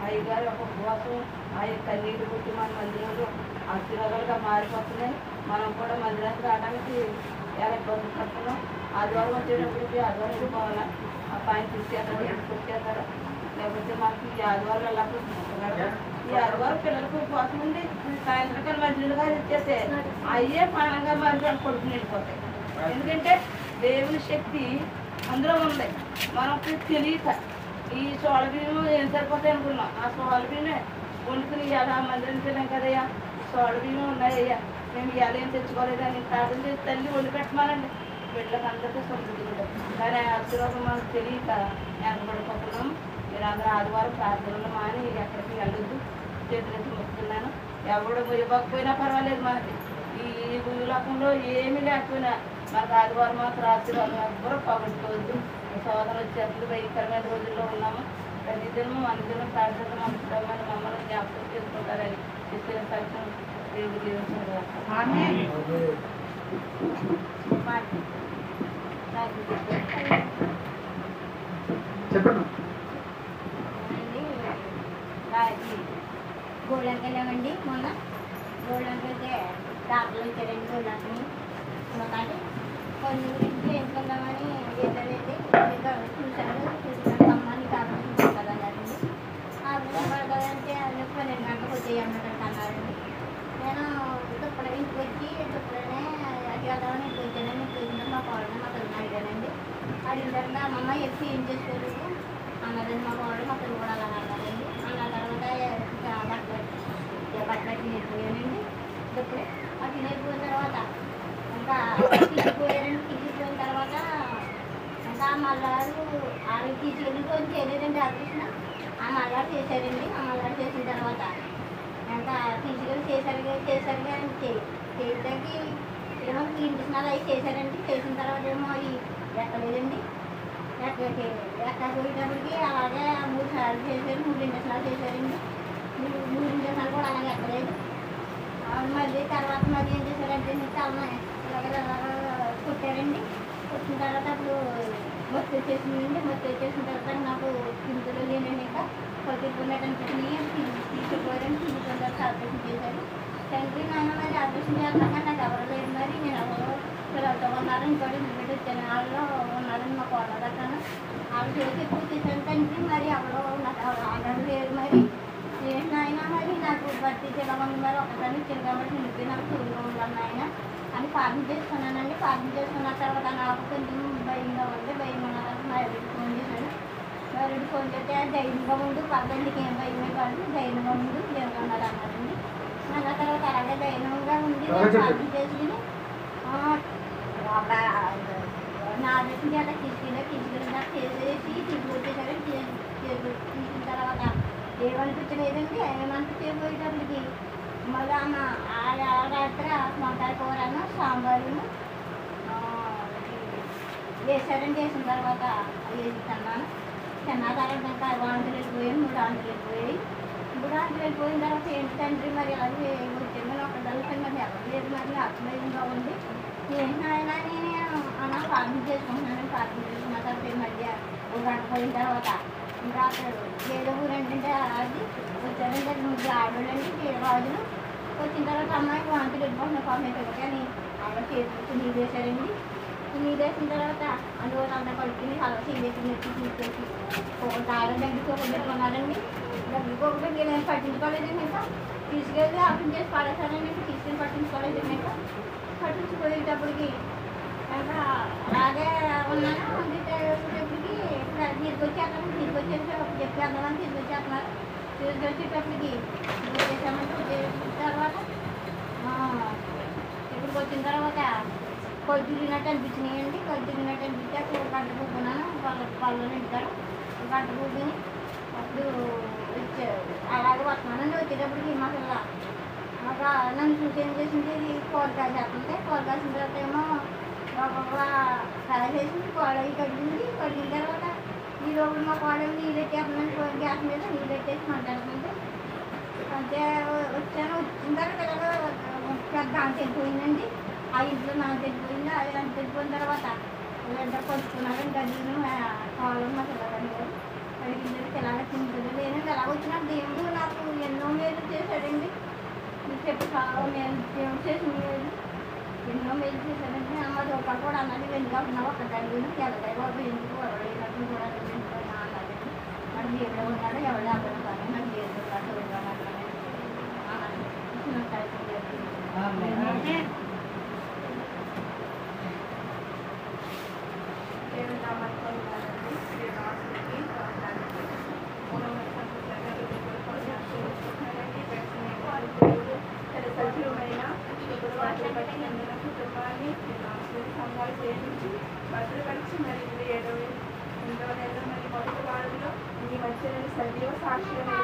అయ్యగారు ఒక ఉపవాసం ఆయన కన్నీరు పుట్టి మన మందిరంలో ఆశీర్వాదాలుగా మారిపోతున్నాయి. మనం కూడా మందిరానికి రావడానికి ఎలా ఇబ్బంది పడుతున్నాం. ఆదివారం వచ్చేటప్పటికి ఆదివారం వెళ్ళిపోవాలా, ఆ పైన తీసుకెళ్తాడు, తీసుకొచ్చేస్తాడు. లేకపోతే మాకు ఈ ఆదివారం ఎలా చూసుకుంటున్నాడు. ఈ ఆదివారం పిల్లలకు ఉపవాసం ఉండి సాయంత్రకాల మంచిగా ఇచ్చేస్తే అయ్యే పానంగా మంచిగా కొడుకుని వెళ్ళిపోతాయి. ఎందుకంటే దేవుని శక్తి అందులో ఉంది. మనకు తెలియక ఈ సోళ బియ్యం ఏం సరిపోతాయి అనుకున్నాం. ఆ సోళ బియ్యమే వండుకుని ఇలా మందిరం తిన్నాం కదయ్యా, సోళ బియ్యం ఉన్నాయ్యా, మేము ఇవాళ ఏం తెచ్చుకోలేదని ప్రార్థన చేసి తల్లి వండి పెట్టమానండి. బిడ్డలకు అందరికీ సమృద్ధి ఉంటుంది. కానీ ఆ ఆశీర్వాదం మనకు తెలియక వెనకబడిపోతున్నాం. మీరు అందరూ ఆదివారం ప్రార్థనలు మాని ఎక్కడికి వెళ్ళొద్దు. చేతులెత్తి మొక్కుతున్నాను. ఎవడు ఇవ్వకపోయినా పర్వాలేదు. మనకి ఈ భూలోకంలో ఏమీ లేకపోయినా మనకు ఆదివారం మాత్రం ఆశీర్వాదం ఎవ్వరూ పోగొట్టుకోవద్దు. సోదరులు వచ్చేప్పుడు భయంకరమైన రోజుల్లో ఉన్నాము. ప్రతిదినము అనుదినం ప్రార్థన మంచి మమ్మల్ని జ్ఞాపకం చేసుకుంటారని ఇచ్చిన సత్యం దేవుడు దీవించారు. చెప్పండి. గోళ్ళకి వెళ్ళామండి. మొన్న గోళ్ళకి అయితే డాక్టర్లు ఇచ్చారండి. గోళ్ళకి కానీ కొన్ని గురించి ఎంచుకుందామని వెళ్ళలేదు. చూశాను అమ్మని కాపాడుతుంది కదా అండి. ఆ పడదంటే అది 12 గంటలకు వచ్చేయి అన్నట్టు అన్నారండి. నేను దుప్పటి ఇంటికి వచ్చి దుప్పడనే అది వెళ్దామని ఇంటికి వచ్చానని ఇంటికి వచ్చిన మా కోడని మా తల్లిని అడిగానండి. అడిగిన తర్వాత అమ్మమ్మ చెప్పి ఏం చేసుకోలేదు అన్నదండి. మా కోడలు మా తల్లి కూడా అలా అన్నారండి. అన్న తర్వాత బట్టలు తినేపోయానండి. దుప్పడే ఆ తినేపోయిన తర్వాత ఇంకా తీసుకుపోయారండి. తీసుకుపోయిన తర్వాత ఇంకా మల్లారు ఆవిడ తీసుకెళ్ళిపోయి చేయలేదండి. ఆకృష్ణ ఆ మల్లారు చేశారండి. ఆ మల్లారు చేసిన తర్వాత ఇంకా తీసుకెళ్ళి చేశారు కానీ చేయడానికి ఏమో ఇంటిసినాలు అవి చేశారండి. చేసిన తర్వాత ఏమో అవి ఎక్కలేదండి. ఎక్కకపోయేటప్పటికి అలాగే 3 సార్లు చేశారు. 3 ఇంటిసినాలు చేశారండి. 3 ఇంటిసినాలు కూడా అలాగే ఎక్కలేదు. మళ్ళీ తర్వాత మళ్ళీ ఏం చేశారంటే చాలా కుట్టారండి. కుట్టిన తర్వాత అప్పుడు మొత్తం వచ్చేసిందండి. మొత్తం వచ్చేసిన తర్వాత నాకు కిందలో లేనండి. ఇంకా కొద్దిగా తీసుకుపోయారని తీసుకున్న తర్వాత ఆపరేషన్ చేశారు. తండ్రి నాన్న మరి ఆపరేషన్ చేస్తాక నాకు ఎవరు లేదు. మరి నేను ఎవరో పిల్లలతో ఉన్నారు. ఇంకోటి ఇంటికి వచ్చాను. వాళ్ళు ఉన్నారని మా కోళ్ళ దగ్గర వాళ్ళు చేసి ఎక్కువ చేశాను. తండ్రి మరి ఎవరో నాకు ఆర్డర్ లేదు. మరి ఏంటి నాయన మరి నాకు బట్టి తిరగమని మరి ఒకసారి ఇచ్చాను కాబట్టి నువ్వు నాకు చూడగా ఉన్నాను నాయన అని ప్రార్థన చేసుకున్నానండి. ప్రార్థన చేసుకున్న తర్వాత నాకు కొంచెం భయంగా ఉంది. భయం ఉన్న తర్వాత మా ఎవరికి ఫోన్ చేశాను. ఎవరికి ఫోన్ చేస్తే ధైర్యంగా ఉండు, పద్ధతికి ఏం భయమే కాదు, ధైర్యంగా ఉండు, దేవుకున్నారు అన్నారండి. అన్న తర్వాత అలాగే ధైర్యంగా ఉంది. ప్రార్థన చేసుకుని నా ఆదేశం చేత తీసుకెళ్ళి నాకు చేసేసి తీసుకొచ్చేసారండి. తీసిన తర్వాత ఏమనిపించలేదండి. ఏమనిపించకపోయేటప్పటికి మళ్ళీ రాత్రి వంకాయ కూరను సాంబారును వేసారండి. వేసిన తర్వాత వేసి తిన్నాను. తిన్న తర్వాత ఇంకా 2 ఆంధ్రులు వెళ్ళిపోయాయి. 3 ఆంధ్రులు వెళ్ళిపోయాయి. 3 ఆంధ్రులు వెళ్ళిపోయిన తర్వాత ఏంటి తండ్రి మరి అలాగే వచ్చాను. ఒక దళితం మరి ఎవరు లేదు. మరి అర్థమైందిగా ఉంది. ఏంటైనా నేను అలా ప్రార్థన చేసుకుంటున్నాను. ప్రార్థన చేసుకున్న తర్వాత ఈ మధ్య 1 గంట పోయిన తర్వాత ఇంకా అక్కడ ఏదో ఊరంటే అది వచ్చారంటే 3 ఆడవాళ్ళండి రాజులు. వచ్చిన తర్వాత అమ్మాయికి వాంతులు వెళ్ళిపోతున్న పాపం కానీ అక్కడ చేసి నీళ్ళు వేశారండి. నీళ్ళు వేసిన తర్వాత అందులో అంతా కడుక్కుని అలా సీలేసి తీసుకొచ్చి ఒక దారం దగ్గరికి ఒక పెట్టుకున్నారండి. దగ్గరికి ఒక పెట్టి పట్టించుకోలేదండి. ఇంకా తీసుకెళ్ళి ఆపరేషన్ చేసి పడేసానండి. తీసుకెళ్ళి పట్టించుకోలేదండి. ఇంకా పట్టించుకోలేటప్పటికి ఇంకా అలాగే ఉన్నాను. వచ్చేటప్పటికి తీసుకొచ్చేసి చెప్పేద్దామని తీసుకొచ్చేస్తున్నారు. తీసుకొచ్చేటప్పటికి చేసామంటే తర్వాత ఇక్కడికి వచ్చిన తర్వాత కొద్ది తిరిగినట్టు అనిపించినాయండి. కొద్ది తిరిగినట్టు అనిపించి అక్కడ ఒక గంట కూర్చున్నాను. వాళ్ళు ఇంటికాడ ఒక గంట కూర్చుని అప్పుడు అలాగే వస్తున్నానండి. వచ్చేటప్పటికి మా పిల్ల ఒక నన్ను చూసి ఏం చేసింది, ఇది కూర కాసేస్తుంటే కూర కాసిన తర్వాత ఏమో ఒక కాసేసింది. కోడలు కడిగింది. కడిగిన తర్వాత ఈ రోజు మా కోడలు నీళ్ళు పెట్టేస్తుందండి. గ్యాస్ మీద నీళ్ళు పెట్టేసి మాట్లాడుతుంటే అంతే వచ్చాను. వచ్చిన తర్వాత పెద్ద అంత వెళ్ళిపోయిందండి. ఆ ఇంట్లో నాకు వెళ్ళిపోయింది. అది అంత వెళ్ళిపోయిన తర్వాత వీళ్ళంతా కొట్టుకున్నారండి. గదిను కాళ్ళు మా పిల్లలండి గారు అడిగిందండి. ఇలాగ తింటుంది లేనండి. అలాగ వచ్చిన దేవుడు నాకు ఎన్నో మేలు చేశాడండి. మీకు చెప్పి చాలా మేలు దేవుడు చేసిన మేలు ఎన్నో మేలు చేశాడండి. అమ్మ దోప కూడా అన్నది ఎందుకు ఉన్నావు ఒక గడిగిన తెల్లదాయి బాబు ఎందుకు ఎవరైనట్టు కూడా ఎందుకున్నా అన్నదండి. మరి దేవుడు ఉన్నాడు ఎవరు అర్థం కానీ నాకు దేవుడు ఉన్నాడు కుటుంబాన్ని భద్రపరిచి మరి 7వ నెల మరి మొదటి వారంలో ఈ మధ్యలో సజీవ సాక్షిగా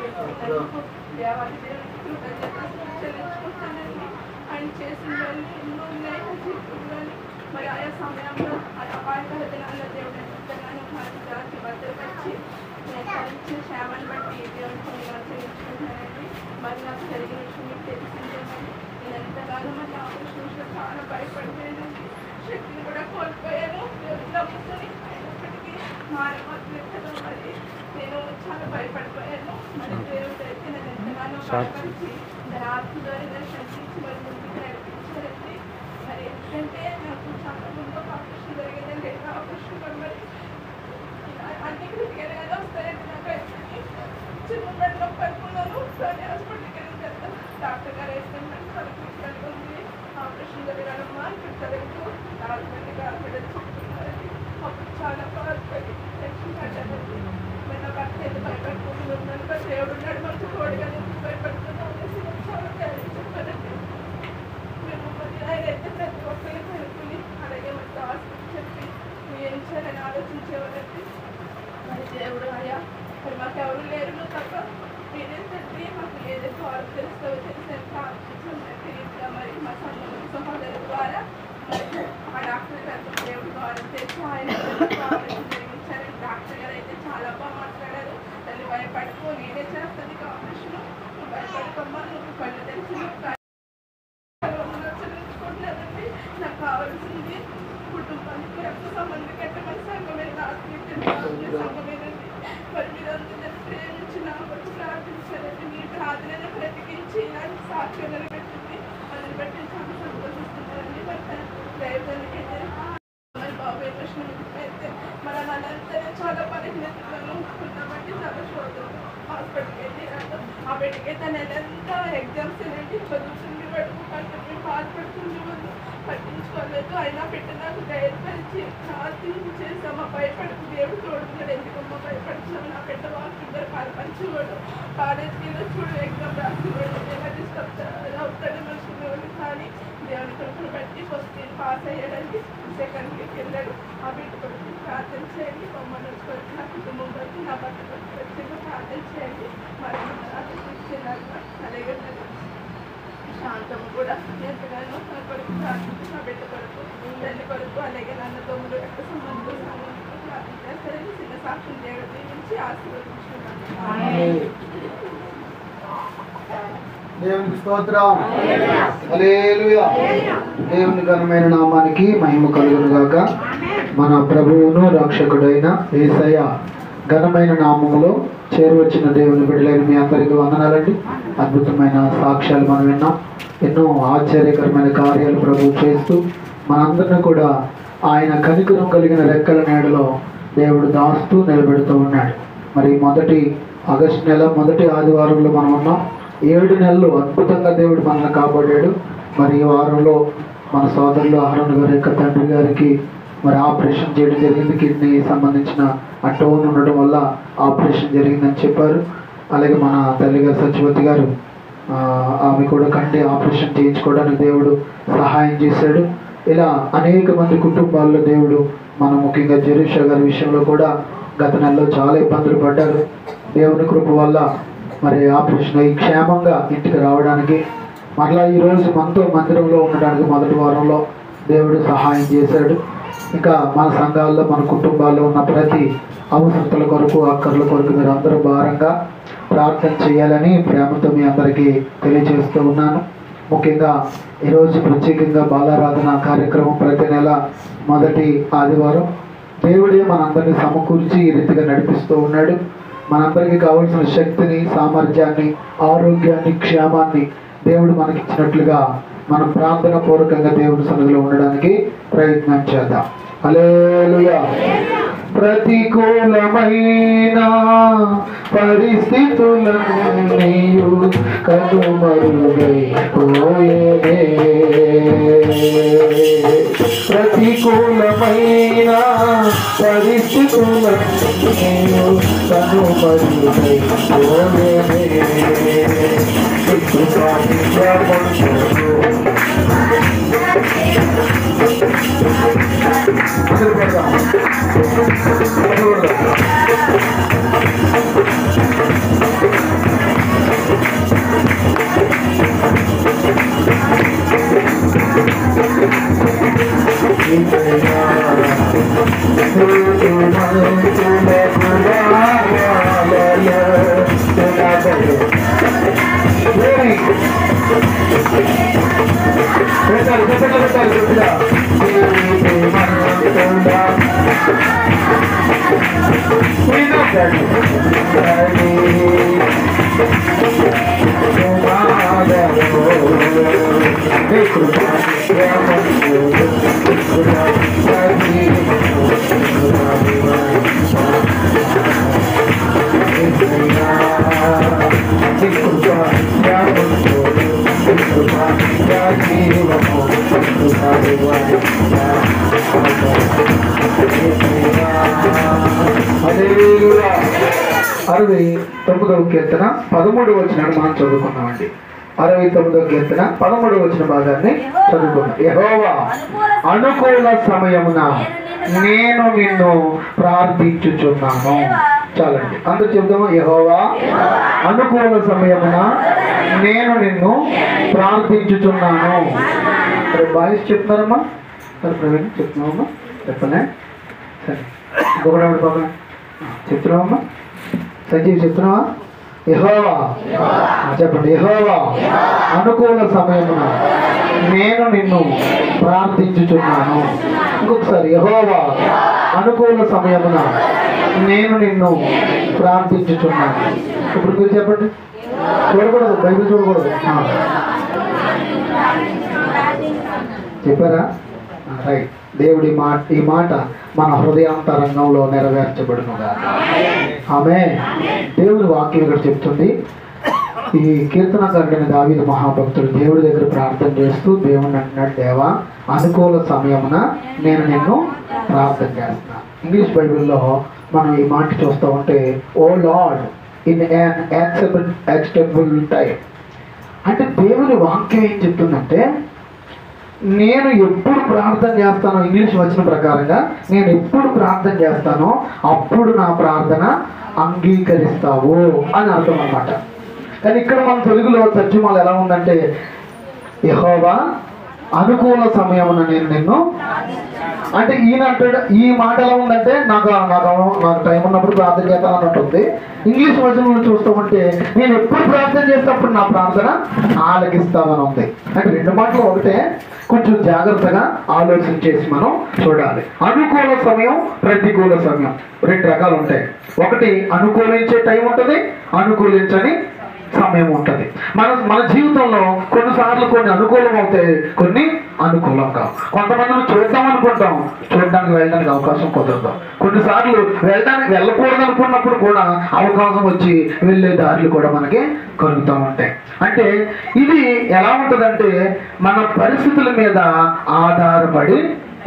దేవాది దేవునికి కృతజ్ఞతలు చెల్లించుకుంటానండి. ఆయన చేసిన ఎన్నో ఉన్నాయి జీవితంలోని మరి ఆయా సమయంలో అపాయకర దినాల్లో దేవుడు ఎంతగానో మాకు జాతి భద్రపరిచి కలిగించిన క్షేమాన్ని బట్టి దేవునికి చెల్లించుకుంటానండి. మరి నాకు జరిగిన విషయం మీకు తెలిసిందేమని నేను ఎంతగానో మరి ఆపరేషన్ చాలా భయపడిపోయానండి. శక్తిని కూడా కోల్పోయాను. నమ్ముకొని అయినప్పటికీ మారమాత్రం మరి నేను చాలా భయపడిపోయాను. మరి దేవుడు అయితే నేను ఎంతగానో భయపరిచి దాని ఆత్మ ద్వారా దర్శించి మరి ముందుకు నడిపించారండి. మరి ఎందుకంటే నాకు చాలా ముందు ఆపరేషన్ జరిగింది. లేదా ఆపరేషన్ మరి అన్ని క్రిటికల్ కదా వస్తాయండి. నాకు అయితే చిన్న మెడలో పడుకున్నాను. కానీ హాస్పిటల్కి వెళ్ళిన తర్వాత డాక్టర్ గారు అయితే చాలా క్రిటికల్గా ఉంది, ఆపరేషన్ జరగాలమ్మా ఇక్కడ జరగదు హాస్పిటల్ చెప్తున్నారండి. అప్పుడు చాలా బాధపడి టెన్షన్ పడ్డానండి. మరి నా భర్త అయితే భయపడుతుంది ఉన్నాను. కానీ దేవుడు ఉన్నాడు మనకు తోడుగా ఎందుకు భయపడుతున్నాం అనేసి నాకు చాలా ధైర్యం చెప్పారండి. మేము మరి ఆయన అయితే ప్రతి ఒక్కరిని కనుక్కుని అలాగే మనకు హాస్పిటల్ చెప్పి నువ్వు ఏం చేయాలని ఆలోచించేవారండి. మరి దేవుడు అయ్యా మరి మాకు ఎవరు లేరు నువ్వు తప్ప మీరే తండ్రి, మాకు ఏదైతే వారు తెలుస్తావో తెలిసేంత రీతిగా మరి మా సహోదరు ద్వారా మరి ఆ డాక్టర్ గారు దేవుడు ద్వారా తెచ్చి ఆయన ఆపరేషన్ జరిగించారండి. డాక్టర్ గారు అయితే చాలా బాగా మాట్లాడారు. తల్లి భయపడుకో నేనే చేస్తుంది ఆపరేషన్, నువ్వు భయపడుకోమ్మా, నువ్వు కళ్ళు తెలిసి చెల్లించుకుంటున్నానండి. నాకు కావాల్సింది కుటుంబానికి రక్త సంబంధం కంటే మన సంఘమైన ఆత్మీయ సంఘమేనండి. మరి మీరంతా ప్రేమించి నా వచ్చి ప్రార్థించారండి. మీ ప్రార్థనను బ్రతికించి ఇలాంటి సాక్ష్యం నిలబెట్టింది. అది బట్టి చాలా సంతోషిస్తున్నారండి. మరి దైవానికి మరి బాబు ప్రశ్న అయితే మరి అనంతా చాలా పరిణతిలో ఉన్నామండి. చాలా శోధన హాస్పిటల్కి వెళ్ళి ఆ బిడ్డకి తన నెలంతా ఎగ్జామ్స్ ఏంటంటే చదువుతుంది పడుకు కంటే బాధపడుతుంది వాళ్ళు పట్టించుకోలేదు. అయినా బిడ్డ నాకు ధైర్యపరిచి ప్రార్థించేసామా భయపడుతు దేవుడు తోడుతున్నాడు. ఎందుకమ్మా భయపడుతున్నావు నా బిడ్డ వాళ్ళిద్దరు కలపంచేవాడు కాలేజీకి చూడు ఎగ్జామ్ రాసేవాడు ఎలా డిస్టర్బ్ అవుతాడు మనుషులు. కానీ దేవుని కృపను బట్టి ఫస్ట్ ఇయర్ పాస్ అయ్యాడండి. సెకండ్ ఇయర్కి వెళ్ళాడు. ఆ బిడ్డ కొడుకు ప్రార్థన చేయండి. మమ్మల్ని వచ్చి నా కుటుంబం బట్టి నా భర్త ప్రత్యేకంగా ప్రార్థన చేయండి. మరి అలాగే శాంతము కూడా ఎంతగానో నా కొడుకు ప్రార్థించి నా బిడ్డ కొడుకు తల్లి కొడుకు అలాగే నన్న తమ్ముడు యొక్క సంబంధం ప్రార్థన చేస్తారని చిన్న సాక్షులు దేవుడు దీవించి ఆశీర్వదించుకున్నాను. దేవునికి స్తోత్రం. హల్లెలూయా. దేవుని ఘనమైన నామానికి మహిమ కలుగును గాక. మన ప్రభువును రక్షకుడైన యేసయ్య ఘనమైన నామములో చేరువచ్చిన దేవుని బిడ్డలైన మీ అందరికీ వందనాలండి. అద్భుతమైన సాక్ష్యాలు మనం విన్నాం. ఎన్నో ఆశ్చర్యకరమైన కార్యాలు ప్రభు చేస్తూ మనందరినీ కూడా ఆయన కనికరం కలిగిన రెక్కల నీడలో దేవుడు దాస్తూ నిలబెడుతూ ఉన్నాడు. మరి మొదటి ఆగస్టు నెల మొదటి ఆదివారంలో మనం ఉన్నాం. 7 నెలలు అద్భుతంగా దేవుడు మనల్ని కాపాడాడు. మరి ఈ వారంలో మన సోదరులు అహరోన్ గారి యొక్క తండ్రి గారికి మరి ఆపరేషన్ చేయడం జరిగింది. కిడ్నీ సంబంధించిన అటోన్ ఉండడం వల్ల ఆపరేషన్ జరిగిందని చెప్పారు. అలాగే మన తల్లి గారు సత్యవతి గారు, ఆమె కూడా కంటి ఆపరేషన్ చేయించుకోవడానికి దేవుడు సహాయం చేశాడు. ఇలా అనేక మంది కుటుంబాల్లో దేవుడు, మన ముఖ్యంగా జెరూషా గారి విషయంలో కూడా గత నెలలో చాలా ఇబ్బందులు పడ్డారు. దేవుని కృప వల్ల మరి ఆపరేషన్ అయ్యి క్షేమంగా ఇంటికి రావడానికి, మరలా ఈరోజు మనతో మందిరంలో ఉండడానికి మొదటి వారంలో దేవుడు సహాయం చేశాడు. ఇంకా మన సంఘాల్లో మన కుటుంబాల్లో ఉన్న ప్రతి అవసరతల కొరకు, అక్కర్ల కొరకు మీరు అందరూ భారంగా ప్రార్థన చేయాలని ప్రేమతో మీ అందరికీ తెలియజేస్తూ ఉన్నాను. ముఖ్యంగా ఈరోజు ప్రత్యేకంగా బాలారాధన కార్యక్రమం ప్రతి నెల మొదటి ఆదివారం దేవుడే మనందరినీ సమకూర్చి ఈ రీతిగా నడిపిస్తూ ఉన్నాడు. మనందరికీ కావాల్సిన శక్తిని, సామర్థ్యాన్ని, ఆరోగ్యాన్ని, క్షేమాన్ని దేవుడు మనకిచ్చినట్లుగా మనం ప్రార్థన పూర్వకంగా దేవుడి సన్నిధిలో ఉండడానికి ప్రయత్నం చేద్దాం. హల్లెలూయా. ప్రతికూలమైన పరిస్థితులన్నీ కనుమరుగైపోయేనే, ప్రతికూలమైన పరిస్థితులన్నీ కనుమరుగైపోయేనే. హల్లెలూయా. 69వ కీర్తన 13వ వచనాన్ని మనం చదువుకున్నామండి. 69వ కీర్తన 13వ వచన భాగాన్ని చదువుకున్నాం. యెహోవా, అనుకూల సమయమున నేను నిన్ను ప్రార్థించుచున్నాను. చాలండి, అందరూ చెప్దాము. యెహోవా, అనుకూల సమయమున నేను నిన్ను ప్రార్థించుచున్నాను. బాయ్స్ చెప్తున్నారమ్మా? సరే ప్రవీణ్ చెప్తున్నామమ్మా, చెప్పలే? సరే ఇంకొకటి బాబా చెప్తున్నావమ్మా? సంజీవ్ చెప్తున్నావా? యెహోవా చెప్పండి. యెహోవా, అనుకూల సమయమున నేను నిన్ను ప్రార్థించుచున్నాను. ఇంకొకసారి, యెహోవా, అనుకూల సమయమున నేను నిన్ను ప్రార్థించుచున్నాను. ఇప్పుడు మీరు చెప్పండి. చూడకూడదు, బైబిల్ చూడకూడదు. చెప్పారా? రైట్. దేవుడి ఈ మాట మన హృదయాంతరంగంలో నెరవేర్చబడునుగా. ఆమె దేవుడి వాక్యం ఇక్కడ చెప్తుంది. ఈ కీర్తనకారుడైన దావీదు మహాభక్తుడు దేవుడి దగ్గర ప్రార్థన చేస్తూ దేవుడిని అంటున్నాడు, దేవా, అనుకూల సమయమున నేను నిన్ను ప్రార్థన చేస్తున్నా. ఇంగ్లీష్ బైబిల్లో మనం ఈ మాట చూస్తూ ఉంటే, oh lord in an acceptable time. అంటే దేవుని వాక్యం ఏం చెప్తుందంటే, నేను ఎప్పుడు ప్రార్థన చేస్తానో, ఇంగ్లీష్ వచ్చిన ప్రకారంగా నేను ఎప్పుడు ప్రార్థన చేస్తానో అప్పుడు నా ప్రార్థన అంగీకరిస్తావు అని అర్థం అన్నమాట. కానీ ఇక్కడ మన తెలుగులో తర్జుమాలు ఎలా ఉందంటే, యెహోవా, అనుకూల సమయమున నేను నిన్ను, అంటే ఈయన అంటాడు. ఈ మాట ఎలా ఉందంటే, నాకు టైం ఉన్నప్పుడు ప్రార్థన చేస్తాను అన్నట్టుంది. ఇంగ్లీష్ వచనంలో చూస్తామంటే, నేను ఎప్పుడు ప్రార్థన చేసినప్పుడు నా ప్రార్థన ఆలకిస్తామని ఉంది. అంటే రెండు మాటలు ఒకటే, కొంచెం జాగ్రత్తగా ఆలోచన చేసి మనం చూడాలి. అనుకూల సమయం, ప్రతికూల సమయం రెండు రకాలు ఉంటాయి. ఒకటి అనుకూలించే టైం ఉంటుంది, అనుకూలించని సమయం ఉంటుంది. మన జీవితంలో కొన్నిసార్లు కొన్ని అనుకూలం అవుతాయి, కొన్ని అనుకూలంగా. కొంతమందిని చూద్దాం అనుకుంటాం, చూడడానికి వెళ్ళడానికి అవకాశం కుదరదు. కొన్నిసార్లు వెళ్ళకూడదు అనుకున్నప్పుడు కూడా అవకాశం వచ్చి వెళ్ళే దారులు కూడా మనకి కలుగుతూ ఉంటాయి. అంటే ఇది ఎలా ఉంటుందంటే మన పరిస్థితుల మీద ఆధారపడి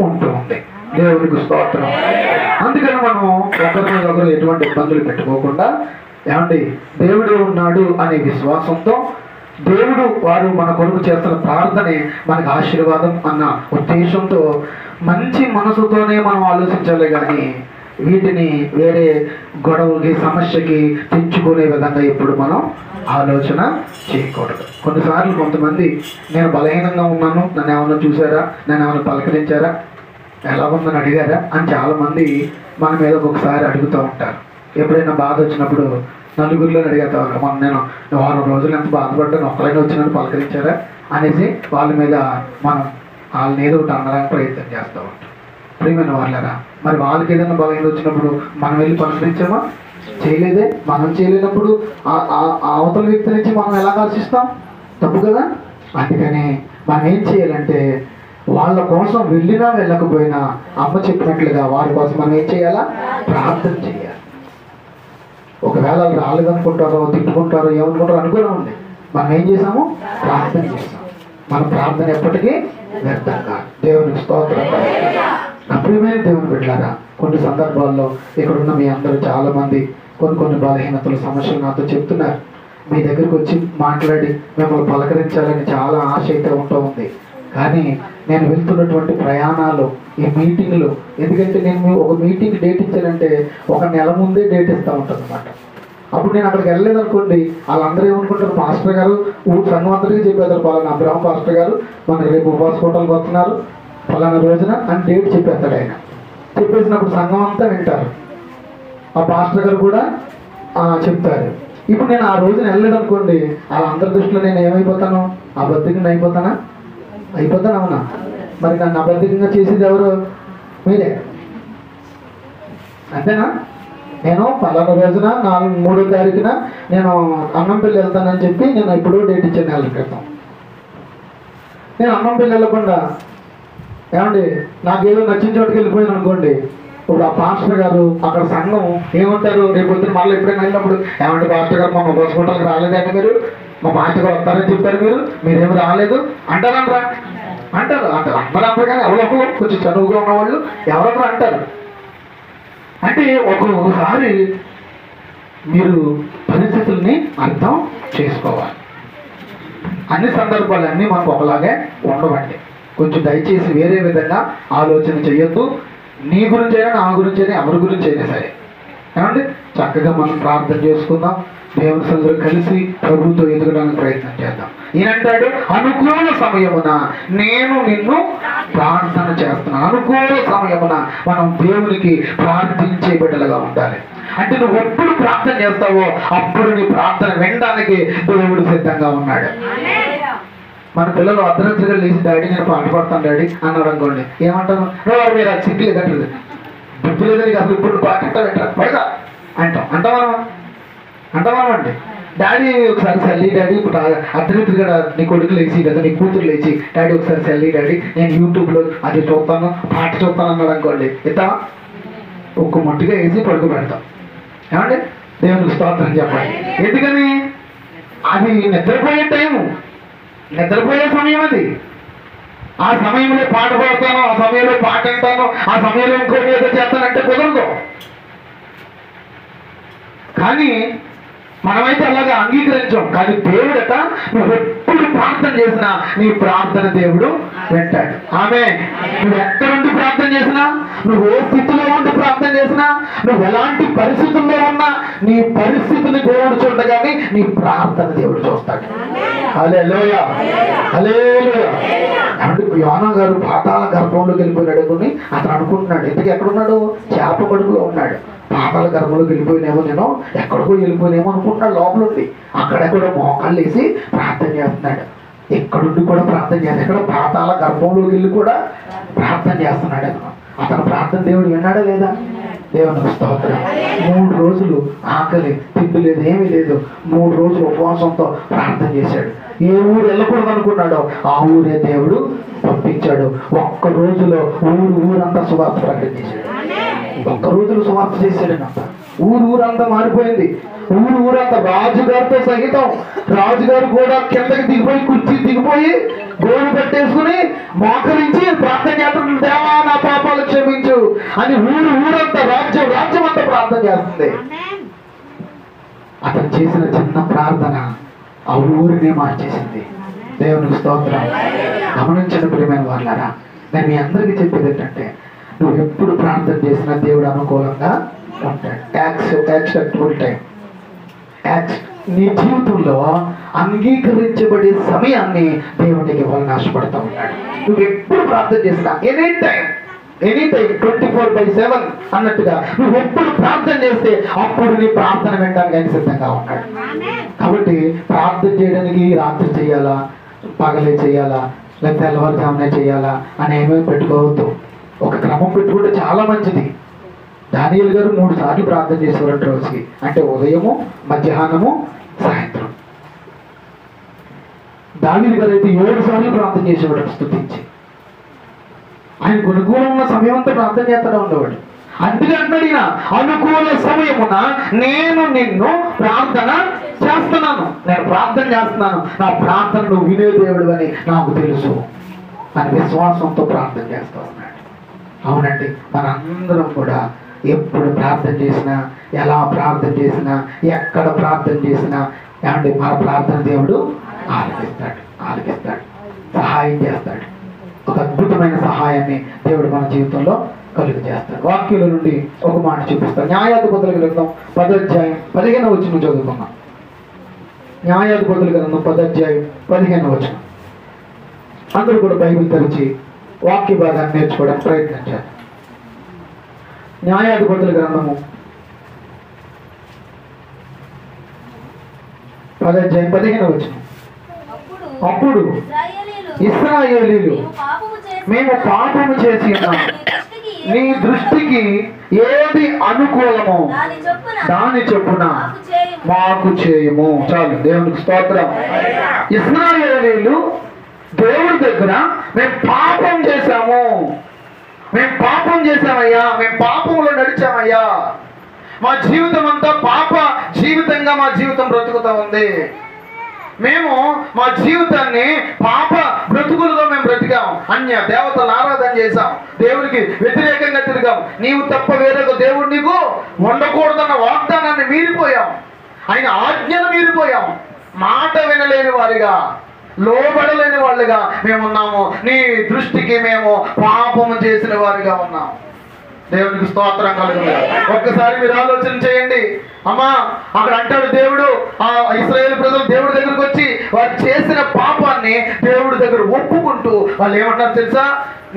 ఉంటుంది. దేవునికి స్తోత్రం. అందుకని మనం ఒకరి మీద ఒకరు ఎటువంటి ఇబ్బందులు పెట్టుకోకుండా ఏమండి దేవుడు ఉన్నాడు అనే విశ్వాసంతో దేవుడు వారు మన కొరకు చేస్తున్న ప్రార్థనే మనకు ఆశీర్వాదం అన్న ఉద్దేశంతో మంచి మనసుతోనే మనం ఆలోచించాలి. కానీ వీటిని వేరే గొడవకి సమస్యకి తెచ్చుకునే విధంగా ఎప్పుడు మనం ఆలోచన చేయకూడదు. కొన్నిసార్లు కొంతమంది నేను బలహీనంగా ఉన్నాను, నన్ను ఏమన్నా చూసారా, నన్ను ఏమైనా పలకరించారా, ఎలా ఉందని అడిగారా అని చాలామంది మన మీద ఒక్కొక్కసారి అడుగుతూ ఉంటారు. ఎప్పుడైనా బాధ వచ్చినప్పుడు నలుగురిలో అడిగేస్తారు, నేను 6 రోజులు ఎంత బాధపడ్డాను, ఒక్కరైనా వచ్చినట్టు పలకరించారా అనేసి వాళ్ళ మీద మనం వాళ్ళని ఏదో ఒకటి అనడానికి ప్రయత్నం చేస్తూ ఉంటాం. ప్రియమైన వాళ్ళరా, మరి వాళ్ళకి ఏదైనా బలహీన వచ్చినప్పుడు మనం వెళ్ళి పలకరించామా? చేయలేదే. మనం చేయలేనప్పుడు అవతల వ్యక్తి నుంచి మనం ఎలా ఆశిస్తాం? తప్పు కదా. అందుకని మనం ఏం చేయాలంటే వాళ్ళ కోసం వెళ్ళినా వెళ్ళకపోయినా అమ్మ చెప్పినట్లుగా వారి కోసం మనం ఏం చేయాలా? ప్రార్థన చేయాలి. ఒకవేళ రాలేదనుకుంటారో, తిట్టుకుంటారో, ఏమనుకుంటారో అనుకునే ఉంది. మనం ఏం చేసాము? ప్రార్థన చేసాం. మన ప్రార్థన ఎప్పటికీ వ్యర్థంగా. దేవునికి స్తోత్రం. ప్రియమైన దేవుని బిడ్డలారా, కొన్ని సందర్భాల్లో ఇక్కడున్న మీ అందరూ చాలామంది కొన్ని బలహీనతలు, సమస్యలు నాతో చెప్తున్నారు. మీ దగ్గరికి వచ్చి మాట్లాడి మిమ్మల్ని పలకరించాలని చాలా ఆశ అయితే ఉంటూ ఉంది. కానీ నేను వెళ్తున్నటువంటి ప్రయాణాలు, ఈ మీటింగ్లు, ఎందుకంటే నేను ఒక మీటింగ్ డేట్ ఇచ్చానంటే 1 నెల ముందే డేట్ ఇస్తూ ఉంటాను అన్నమాట. అప్పుడు నేను అక్కడికి వెళ్ళలేదనుకోండి, వాళ్ళందరూ ఏమనుకుంటారు, పాస్టర్ గారు ఊరు సంఘం అందరికీ చెప్పేస్తారు, పలానా అబ్రహం పాస్టర్ గారు మనకి రేపు ఉపవాస కూటాలకు వస్తున్నారు పలానా రోజున అని డేట్ చెప్పేస్తాడు ఆయన. చెప్పేసినప్పుడు సంఘం అంతా వింటారు, ఆ పాస్టర్ గారు కూడా చెప్తారు. ఇప్పుడు నేను ఆ రోజున వెళ్ళలేదనుకోండి, వాళ్ళందరి దృష్టిలో నేను ఏమైపోతాను? అబద్ధికంగా అయిపోతాను. అవునా? మరి నన్ను అబద్ధికంగా చేసేది ఎవరు? మీరే. అంతేనా? నేను పలానా రోజున 3వ తారీఖున నేను అన్నంపల్లి వెళ్తానని చెప్పి నేను ఎప్పుడో డేట్ ఇచ్చాను, నెలల క్రితం. నేను అన్నంపల్లి వెళ్ళకుండా ఏమండి నాకేదో నచ్చిన చోటుకి వెళ్ళిపోయాను అనుకోండి, ఇప్పుడు ఆ పాస్టర్ గారు అక్కడ సంఘం ఏమంటారు? రేపు పొద్దున మళ్ళీ ఎప్పుడైనా వెళ్ళినప్పుడు, ఏమంటే పాస్టర్ గారు మా బస్సుకుంటానికి రాలేదండి, మీరు మా పాస్టర్ గారు వస్తారని చెప్పారు, మీరేమి రాలేదు అంటారు. అందరూ అంటారు కానీ ఎవరో కొంచెం చదువుగా ఉన్నవాళ్ళు ఎవరొకరు అంటారు. అంటే ఒక్కొక్కసారి మీరు పరిస్థితుల్ని అర్థం చేసుకోవాలి. అన్ని సందర్భాలన్నీ మనకు ఒకలాగే ఉండవండి. కొంచెం దయచేసి వేరే విధంగా ఆలోచన చేయొద్దు. నీ గురించి అయినా, నా గురించి అయినా, ఎవరి గురించి అయినా సరే. ఏమండి, చక్కగా మనం ప్రార్థన చేసుకుందాం. దేవుని సన్నిధిలో కలిసి ప్రభుతో ఎదగడానికి ప్రయత్నం చేద్దాం. ఈయనంటాడు, అనుకూల సమయమున నేను నిన్ను ప్రార్థన చేస్తున్నాను. అనుకూల సమయమున మనం దేవునికి ప్రార్థించే బిడ్డలుగా ఉండాలి. అంటే నువ్వు ఎప్పుడు ప్రార్థన చేస్తావో అప్పుడు నీ ప్రార్థన వినడానికి దేవుడు సిద్ధంగా ఉన్నాడు. మన పిల్లలు అర్ధరాత్రిగా లేచి, డాడీ నేను పాట పాడతాను డాడీ అన్నాడు అనుకోండి, ఏమంటాను? మీరు అది సిగ్గులే కట్టలేదు, బుద్ధి లేదని అసలు ఇప్పుడు పాట పడగా అంటామా అండి. డాడీ ఒకసారి సెల్లి డాడీ, ఇప్పుడు అర్ధరాత్రిగా నీ కొడుకు లేచి కదా నీ కూతురు లేచి, డాడీ ఒకసారి సెల్లి డాడీ నేను యూట్యూబ్లో అది చూస్తాను, పాట చూస్తాను అన్నాడు అనుకోండి, ఇస్తావా? ఒక్క మొట్టిగా వేసి పడుకు పెడతాం. ఏమండి, దేవునికి స్తోత్రం చెప్పండి. ఎందుకని? అది నిద్రపోయే టైము, నిద్రపోయే సమయం అది. ఆ సమయంలో పాట పాడతాను, ఆ సమయంలో పాట అంటాను, ఆ సమయంలో ఇంకోటి ఏదో చేస్తానంటే కుదరదు. కానీ మనమైతే అలాగా అంగీకరించాం. కానీ దేవుడట నువ్వు ఎప్పుడు ప్రార్థన చేసినా నీ ప్రార్థన దేవుడు వింటాడు. ఆమె నువ్వు ఎక్కడుండి ప్రార్థన చేసినా, నువ్వు ఏ స్థితిలో ఉండి ప్రార్థన చేసినా, నువ్వు ఎలాంటి పరిస్థితుల్లో ఉన్నా నీ పరిస్థితిని దేవుడు చూడగానే నీ ప్రార్థన దేవుడు చూస్తాడు. హల్లెలూయా, హల్లెలూయా. అంటే యోనా గారు పాతాళ గర్భంలోకి వెళ్ళిపోయినాడు అనుకుని అతను అనుకుంటున్నాడు, ఎందుకు ఎక్కడున్నాడు? చేప కడుపులో ఉన్నాడు. పాతాళ గర్భంలోకి వెళ్ళిపోయినేమో, నేను ఎక్కడికో వెళ్ళిపోయినేమో అనుకుంటున్నాడు లోపల ఉండి. అక్కడెక్కడో మోకాళ్ళు వేసి ప్రార్థన చేస్తున్నాడు. ఎక్కడుండి కూడా ప్రార్థన చేస్తాడు. ఎక్కడ పాతాళ గర్భంలోకి వెళ్ళి కూడా ప్రార్థన చేస్తున్నాడు. అతను ప్రార్థన దేవుడు విన్నాడా లేదా? దేవునికి స్తోత్రం. 3 రోజులు ఆకలి తిండి లేదు, ఏమీ లేదు. 3 రోజులు ఉపవాసంతో ప్రార్థన చేశాడు. ఏ ఊరు వెళ్ళకూడదు అనుకున్నాడో ఆ ఊరే దేవుడు పంపించాడు. ఒక్క రోజులో ఊరంతా సువార్త ప్రకటించాడు. ఒక్క రోజులో సువార్త చేశాడనంత. ఊరంతా మారిపోయింది. ఊరంతా రాజుగారితో సహితం, రాజుగారు కూడా కిందకి దిగిపోయి కుర్చీ దిగిపోయి గోడు పట్టేసుకుని మోకరించి ప్రార్థన చేస్తున్న, దేవా నా పాపాలు క్షమించు అని ఊరంతా రాజ్యం అంతా ప్రార్థన చేస్తుంది. అతను చేసిన చిన్న ప్రార్థన ఆ ఊరినే మార్చేసింది. దేవునికి స్తోత్రం. గమనించిన ప్రియమైన వాళ్ళారా, నేను మీ అందరికీ చెప్పేది ఏంటంటే, నువ్వు ఎప్పుడు ప్రార్థన చేసినా దేవుడు అనుకూలంగా ఉంటాడు. Acceptable time. నీ జీవితంలో అంగీకరించబడే సమయాన్ని దేవునికి ఇవ్వాలని ఆశపడతా ఉన్నాడు. నువ్వు ఎప్పుడు ప్రార్థన చేసినా ఎనీ టైం 24/7 అన్నట్టుగా నువ్వు ఎప్పుడు ప్రార్థన చేస్తే అప్పుడు నీ ప్రార్థన వినడానికి ఆయన సిద్ధంగా ఉన్నాడు. కాబట్టి ప్రార్థన చేయడానికి రాత్రి చేయాలా, పగలే చేయాలా, లేకపోతే తెల్లవారుజామునే చేయాలా అని ఏమేమి పెట్టుకోవద్దు. ఒక క్రమం పెట్టుకుంటే చాలా మంచిది. దానియేలు గారు 3 సార్లు ప్రార్థన చేసేవారు రోజుకి. అంటే ఉదయము, మధ్యాహ్నము, సాయంత్రం. దావీదు గారు అయితే 7 సార్లు ప్రార్థన చేసేవాడు స్తుతించి. ఆయనకు అనుకూలమైన సమయం అంతా ప్రార్థన చేస్తూ ఉండేవాడు. అందుకే అంటున్నా, అనుకూల సమయమున నేను నిన్ను ప్రార్థన చేస్తున్నాను, నేను ప్రార్థన చేస్తున్నాను, నా ప్రార్థన నువ్వు వినే దేవుడు అని నాకు తెలుసు అని విశ్వాసంతో ప్రార్థన చేస్తూ ఉన్నాడు. అవునండి, మనందరం కూడా ఎప్పుడు ప్రార్థన చేసినా, ఎలా ప్రార్థన చేసినా, ఎక్కడ ప్రార్థన చేసినా ఏమంటే మన ప్రార్థన దేవుడు ఆలకిస్తాడు, సహాయం చేస్తాడు. ఒక అద్భుతమైన సహాయాన్ని దేవుడు మన జీవితంలో కలుగు చేస్తాడు. వాక్యుల నుండి ఒక మాట చూపిస్తాడు. న్యాయాధిపతుల గ్రంథం 10వ అధ్యాయం 15వ వచనం చదువుకున్నాం. న్యాయాధిపతుల గ్రంథం 10వ అధ్యాయం 15వ వచనం. అందరూ కూడా బైబిల్ తెరిచి వాక్య భాగాన్ని నేర్చుకోవడానికి ప్రయత్నించారు. న్యాయాధిపతుల గ్రంథము 10వ అధ్యాయం 15వ వచనం. అప్పుడు ఇశ్రాయేలీయులు మేము పాపము చేసి ఉన్నాము, నీ దృష్టికి ఏది అనుకూలమో దాని చొప్పున మాకు చేయము. చాలు, దేవునికి స్తోత్రం. ఇశ్రాయేలీయులు దేవుడి దగ్గర మేము పాపం చేశామయ్యా, మేము పాపంలో నడిచామయ్యా, మా జీవితం అంతా పాప జీవితంగా మా జీవితం బ్రతుకుతా ఉంది, మేము మా జీవితాన్ని పాప బ్రతుకులుగా మేము బ్రతికాం, అన్య దేవతలను ఆరాధన చేశాం, దేవునికి వ్యతిరేకంగా తిరిగాం, నీవు తప్ప వేరొక దేవుడు నీకు ఉండకూడదన్న వాగ్దానాన్ని మీరిపోయాం, ఆయన ఆజ్ఞను మీరిపోయాం, మాట వినలేని వారిగా, లోబడలేని వాళ్ళుగా మేమున్నాము, నీ దృష్టికి మేము పాపము చేసిన వారిగా ఉన్నాము. దేవునికి స్తోత్రం కలుగుతుంది. ఒక్కసారి మీరు ఆలోచన చేయండి. అమ్మా, అక్కడ అంటాడు దేవుడు, ఆ ఇశ్రాయేలు ప్రజలు దేవుడి దగ్గరకు వచ్చి వారు చేసిన పాపాన్ని దేవుడి దగ్గర ఒప్పుకుంటూ వాళ్ళు ఏమంటారు తెలుసా?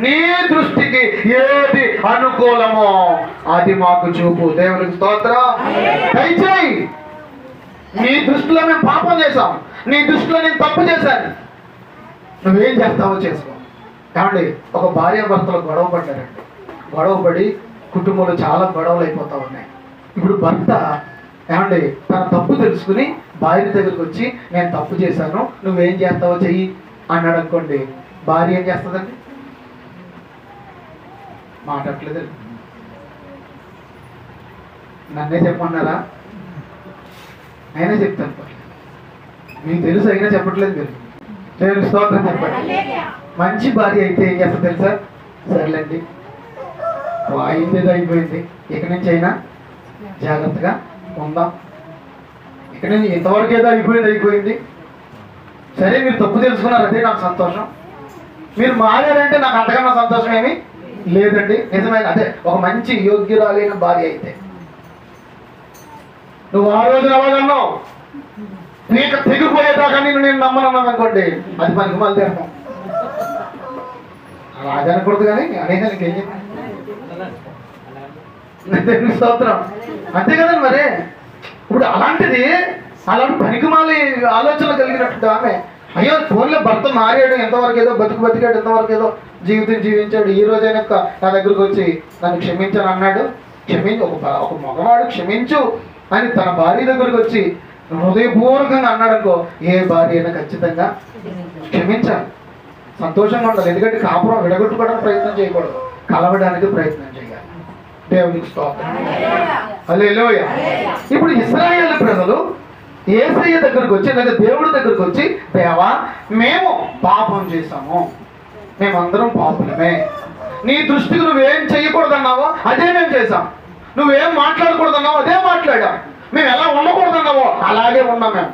నీ దృష్టికి ఏది అనుకూలమో అది మాకు చూపు. దేవునికి స్తోత్రం. దయచేయి, నీ దృష్టిలో మేము పాపం చేశాం, నీ దృష్టిలో నేను తప్పు చేశాను, నువ్వేం చేస్తావో చేసుకో. కాబట్టి ఒక భార్యాభర్తలు గొడవ పడ్డారండి. గొడవపడి కుటుంబంలో చాలా గొడవలు అయిపోతా ఉన్నాయి. ఇప్పుడు భర్త ఏమండి తన తప్పు తెలుసుకుని భార్య దగ్గరికి వచ్చి నేను తప్పు చేశాను, నువ్వేం చేస్తావో చెయ్యి అన్నాడు అనుకోండి, భార్య ఏం చేస్తుందండి? మాట్లాడలేదు. నన్నే చెప్పమన్నారా? అయినా చెప్తాను, మీకు తెలుసు, అయినా చెప్పట్లేదు మీరు. దేవుని స్తోత్రం చెప్పండి. మంచి భార్య అయితే ఏం చేస్తా తెలుసా? సర్లేండి, అయింది అయిపోయింది, ఇక నుంచి అయినా జాగ్రత్తగా ఉందాం, ఇక నుంచి ఇంతవరకు ఏదో అయిపోయింది, సరే మీరు తప్పు తెలుసుకున్నారు, అదే నాకు సంతోషం, మీరు మారారంటే నాకు అంతకన్నా సంతోషం ఏమీ లేదండి. నిజమైన అదే ఒక మంచి యోగ్యురాలైన భార్య అయితే. నువ్వు ఆ రోజున అవగన్నావు, నీకు తెగిపోయేదాకా నేను నమ్మనన్నాను అనుకోండి, అది మనకి మళ్ళీ తిరగం. అలా అనకూడదు, కానీ అనేదానికి ఏం చెప్పాను? స్తోత్రం. అంతే కదండి. మరి ఇప్పుడు అలాంటి పనికిమాలి ఆలోచనలు కలిగినట్టు ఆమె, అయ్యో ఫోన్లో భర్త మారాడు, ఎంతవరకు ఏదో బతికాడు, ఎంతవరకు ఏదో జీవితం జీవించాడు, ఈ రోజైనా నా దగ్గరకు వచ్చి నన్ను క్షమించాను అన్నాడు. ఒక మగవాడు క్షమించు అని తన భార్య దగ్గరకు వచ్చి హృదయపూర్వకంగా అన్నాడనుకో, ఏ భార్య అయినా ఖచ్చితంగా క్షమించాలి, సంతోషంగా ఉండాలి. ఎందుకంటే కాపురం విడగొట్టుకోవడానికి ప్రయత్నం చేయకూడదు, కలవడానికి ప్రయత్నం చేయాలి. దేవునికి స్తోత్రం. హల్లెలూయా. ఇప్పుడు ఇశ్రాయేలు ప్రజలు యేసయ్య దగ్గరకు వచ్చి, లేదా దేవుడి దగ్గరకు వచ్చి, దేవా మేము పాపం చేశాము, మేమందరం పాపులమే, నీ దృష్టికి నువ్వేం చేయకూడదన్నావో అదే మేము చేశాం, నువ్వేం మాట్లాడకూడదన్నావో అదే మాట్లాడాం, మేము ఎలా ఉండకూడదన్నావో అలాగే ఉన్నాం, మేము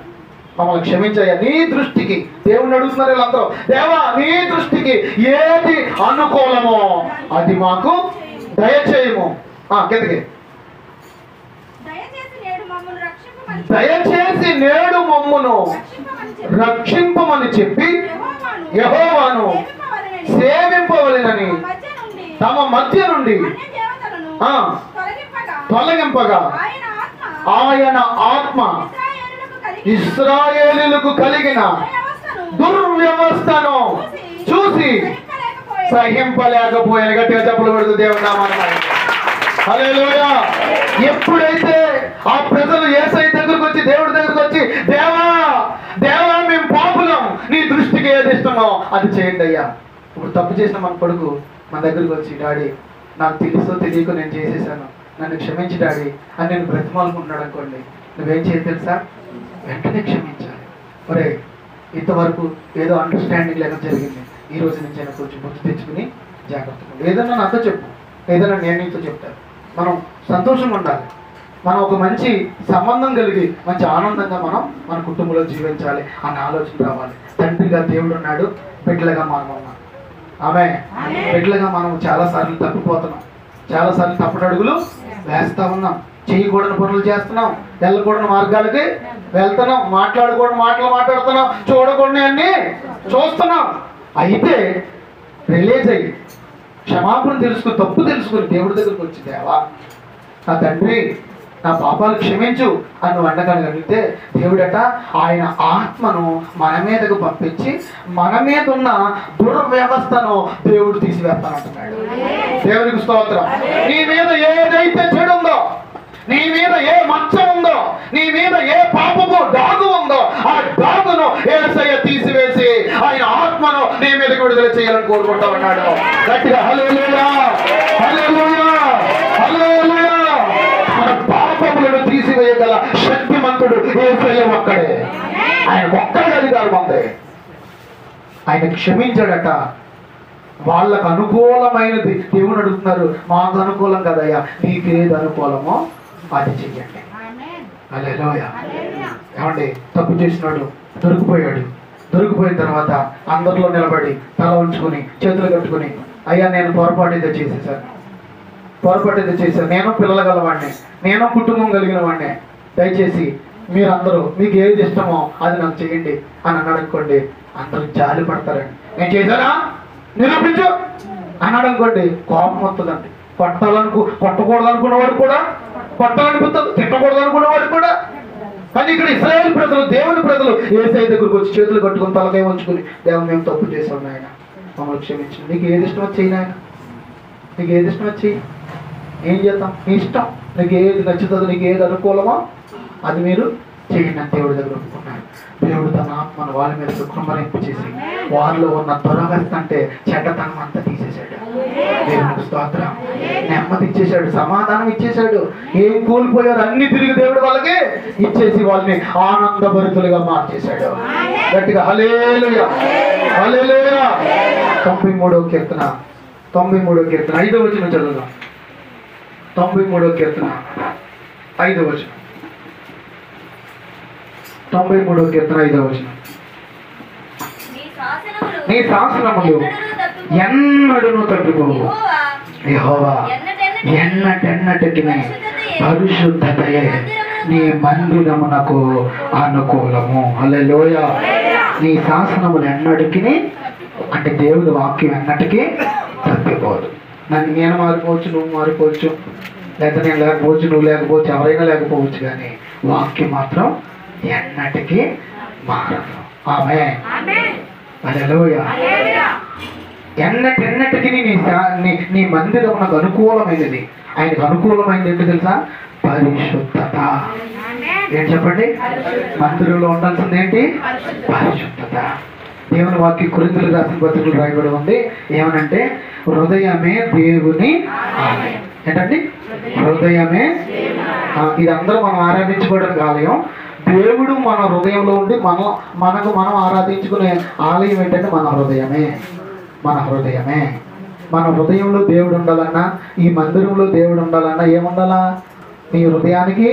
మమ్మల్ని క్షమించాయా. నీ దృష్టికి దేవుణ్ణి అడుగుతున్నారు వీళ్ళందరూ, దేవా నీ దృష్టికి ఏది అనుకూలమో అది మాకు దయచేయము. కిందకి, దయచేసి నేడు మమ్మును రక్షింపమని చెప్పి యెహోవాను సేవింపవలెనని తమ మధ్య నుండి తొలగింపగా ఆయన ఆత్మ ఇశ్రాయేలులకు కలిగిన దుర్వ్యవస్థను చూసి సహింపలేకపోయాను. గట్టిగా చెప్పులు కొడుతూ దేవుని నామమున హల్లెలూయా. ఎప్పుడైతే ఆ ప్రజలు యేసయ్య దగ్గరకు వచ్చి, దేవుడి దగ్గరకు వచ్చి, దేవా దేవా మేము పాపులం, నీ దృష్టికి ఏది ఇష్టమో అది చేయండి అయ్యా. ఇప్పుడు తప్పు చేసిన మన కొడుకు మన దగ్గరకు వచ్చి, డాడీ నాకు తెలుసో తెలియకో నేను చేసేసాను, నన్ను క్షమించి డాడీ అని నేను బ్రతిమాలుకుంటున్నాడు అనుకోండి, నువ్వేం చేయాలి తెలుసా? వెంటనే క్షమించాలి. ఒరే ఇంతవరకు ఏదో అండర్స్టాండింగ్ లేక జరిగింది, ఈ రోజు నుంచి అయినా కొంచెం బుద్ధి తెచ్చుకుని జాగ్రత్తగా, ఏదన్నా నాతో చెప్పు, ఏదైనా నేను నీతో చెప్తాను. మనం సంతోషంగా ఉండాలి, మనం ఒక మంచి సంబంధం కలిగి మంచి ఆనందంగా మనం మన కుటుంబంలో జీవించాలి అన్న ఆలోచన రావాలి. తండ్రిగా దేవుడు ఉన్నాడు, బిడ్డలుగా మనం ఉన్నాం. ఆమె బిడ్డలుగా మనం చాలాసార్లు తప్పిపోతున్నాం, చాలాసార్లు తప్పటడుగులు వేస్తా ఉన్నాం, చేయకూడని పనులు చేస్తున్నాం, వెళ్ళకూడని మార్గాలకి వెళ్తున్నాం, మాట్లాడకూడని మాటలు మాట్లాడుతున్నాం, చూడకూడని అన్ని చూస్తున్నాం. అయితే రిలీజ్ అయ్యి క్షమాపణ తెలుసుకుని, తప్పు తెలుసుకుని దేవుడి దగ్గరకు వచ్చి, దేవా నా తండ్రి నా పాపాలు క్షమించు అని నువ్వు అడగలిగితే దేవుడట ఆయన ఆత్మను మన మీదకు పంపించి మన మీద ఉన్న దుర్వ్యవస్థను దేవుడు తీసివేస్తానంటున్నాడు. దేవుడికి స్తోత్రం. నీ మీద ఏదైతే చెడు ఉందో, నీ మీద ఏ మచ్చ ఉందో, నీ మీద ఏ పాపము డాగు ఉందో ఆ డాగును యేసయ్య తీసివేసి ఆయన ఆత్మను నీ మీదకి విడుదల చేయాలని కోరుకుంటా ఉన్నాడు. గట్టిగా హల్లెలూయా, హల్లెలూయా, హల్లెలూయా. మన పాపములను తీసివేయగల శక్తిమంతుడు యేసయ్య ఒక్కడే, ఆయన ఒక్కడే అధికారం ఉంది. ఆయన క్షమించాడట. వాళ్ళకు అనుకూలమైనది దేవుడు అడుగుతున్నారు, మాకు అనుకూలం కదయ్యా, నీకేది అనుకూలమో అది చెయ్యండి. హల్లెలూయా. ఏమండి, తప్పు చేసినాడు, దొరికిపోయాడు, దొరికిపోయిన తర్వాత అందరిలో నిలబడి తల ఉంచుకుని చేతులు కట్టుకుని, అయ్యా నేను పొరపాటు ఏదో చేసేసాను, పొరపాటు ఏదో చేశాను, నేను పిల్లలు గలవాడిని, నేను కుటుంబం కలిగిన వాడిని, దయచేసి మీరందరూ మీకు ఏది ఇష్టమో అది నాకు చేయండి అని అన్నాడు అనుకోండి, అందరూ జాలి పడతారండి. నేను చేశానా నిరూపించు అన్నాడు అనుకోండి, కోపం వస్తుందండి. కొట్టకూడదు అనుకున్నవాడు కూడా కొట్టాలనిపిస్తుంది, తిట్టకూడదు అనుకున్నవాడు కూడా. కానీ ఇక్కడ ఇశ్రాయేలు ప్రజలు, దేవుని ప్రజలు యేసయ్య దగ్గరకు వచ్చి చేతులు కట్టుకుని తలకాయ ఉంచుకుని, దేవ మేము తప్పు చేసాం నాయన, మమ్మల్ని క్షమించు, నీకు ఏది ఇష్టం వచ్చి నాయన, నీకు ఏది ఇష్టం వచ్చి ఏం చేద్దాం, నీ ఇష్టం, నీకు ఏది నచ్చుతుందో, నీకు ఏది అనుకూలమో అది మీరు చేయండి అని దేవుడి దగ్గర ఒప్పుకున్నారు. దేవుడు తన ఆత్మను వాళ్ళ మీద కృమరింపు చేసి వాళ్ళలో ఉన్న దురవస్థ అంటే చెడ్డతనం అంతా తీసేశాడు. దేవునికి స్తోత్రం. నెమ్మది ఇచ్చేశాడు, సమాధానం ఇచ్చేశాడు. ఏం కోల్పోయారు అన్ని తిరిగి దేవుడు వాళ్ళకి ఇచ్చేసి వాళ్ళని ఆనందభరితులుగా మార్చేశాడు. గట్టిగా హల్లెలూయా, హల్లెలూయా. 93వ కీర్తన 5వ వచనం చదువుదాం. 93వ కీర్తన 5వ వచనం. 93వ కీర్తన 5వ వచనం. నీ శాసనములు ఎన్నడూను తప్పిపోవు, యెహోవా ఎన్నటెన్నటికి పరిశుద్ధతయే నీ మందిరమునకు అనుకూలము. హల్లెలూయా. నీ శాసనములు ఎన్నటికి, అంటే దేవుడి వాక్యం ఎన్నటికీ తప్పిపోదు. నేను మారిపోవచ్చు, నువ్వు మారిపోవచ్చు, లేదా నేను లేకపోవచ్చు, నువ్వు లేకపోవచ్చు, ఎవరైనా లేకపోవచ్చు, కానీ వాక్యం మాత్రం ఎన్నటికీ మారదు. ఆమేన్. హల్లెలూయా. ఎన్నటికి నీ మందిరం నాకు అనుకూలమైనది. ఆయనకు అనుకూలమైనది ఏంటి తెలుసా? పరిశుద్ధత. ఏంటి చెప్పండి? మందిరంలో ఉండాల్సింది ఏంటి? పరిశుద్ధత. దేవుని వాక్యం కొరింథీయులకు రాసిన పత్రికలో రాయబడి ఉంది. ఏమనంటే హృదయమే దేవుని ఆలయం. ఏంటండి? హృదయమే. ఇది అందరూ మనం ఆరాధించుకోవడానికి ఆలయం. దేవుడు మన హృదయంలో ఉండి మనకు మనం ఆరాధించుకునే ఆలయం ఏంటంటే మన హృదయమే. మన హృదయమే. మన హృదయంలో దేవుడు ఉండాలన్నా, ఈ మందిరంలో దేవుడు ఉండాలన్నా ఏముండాలా? మీ హృదయానికి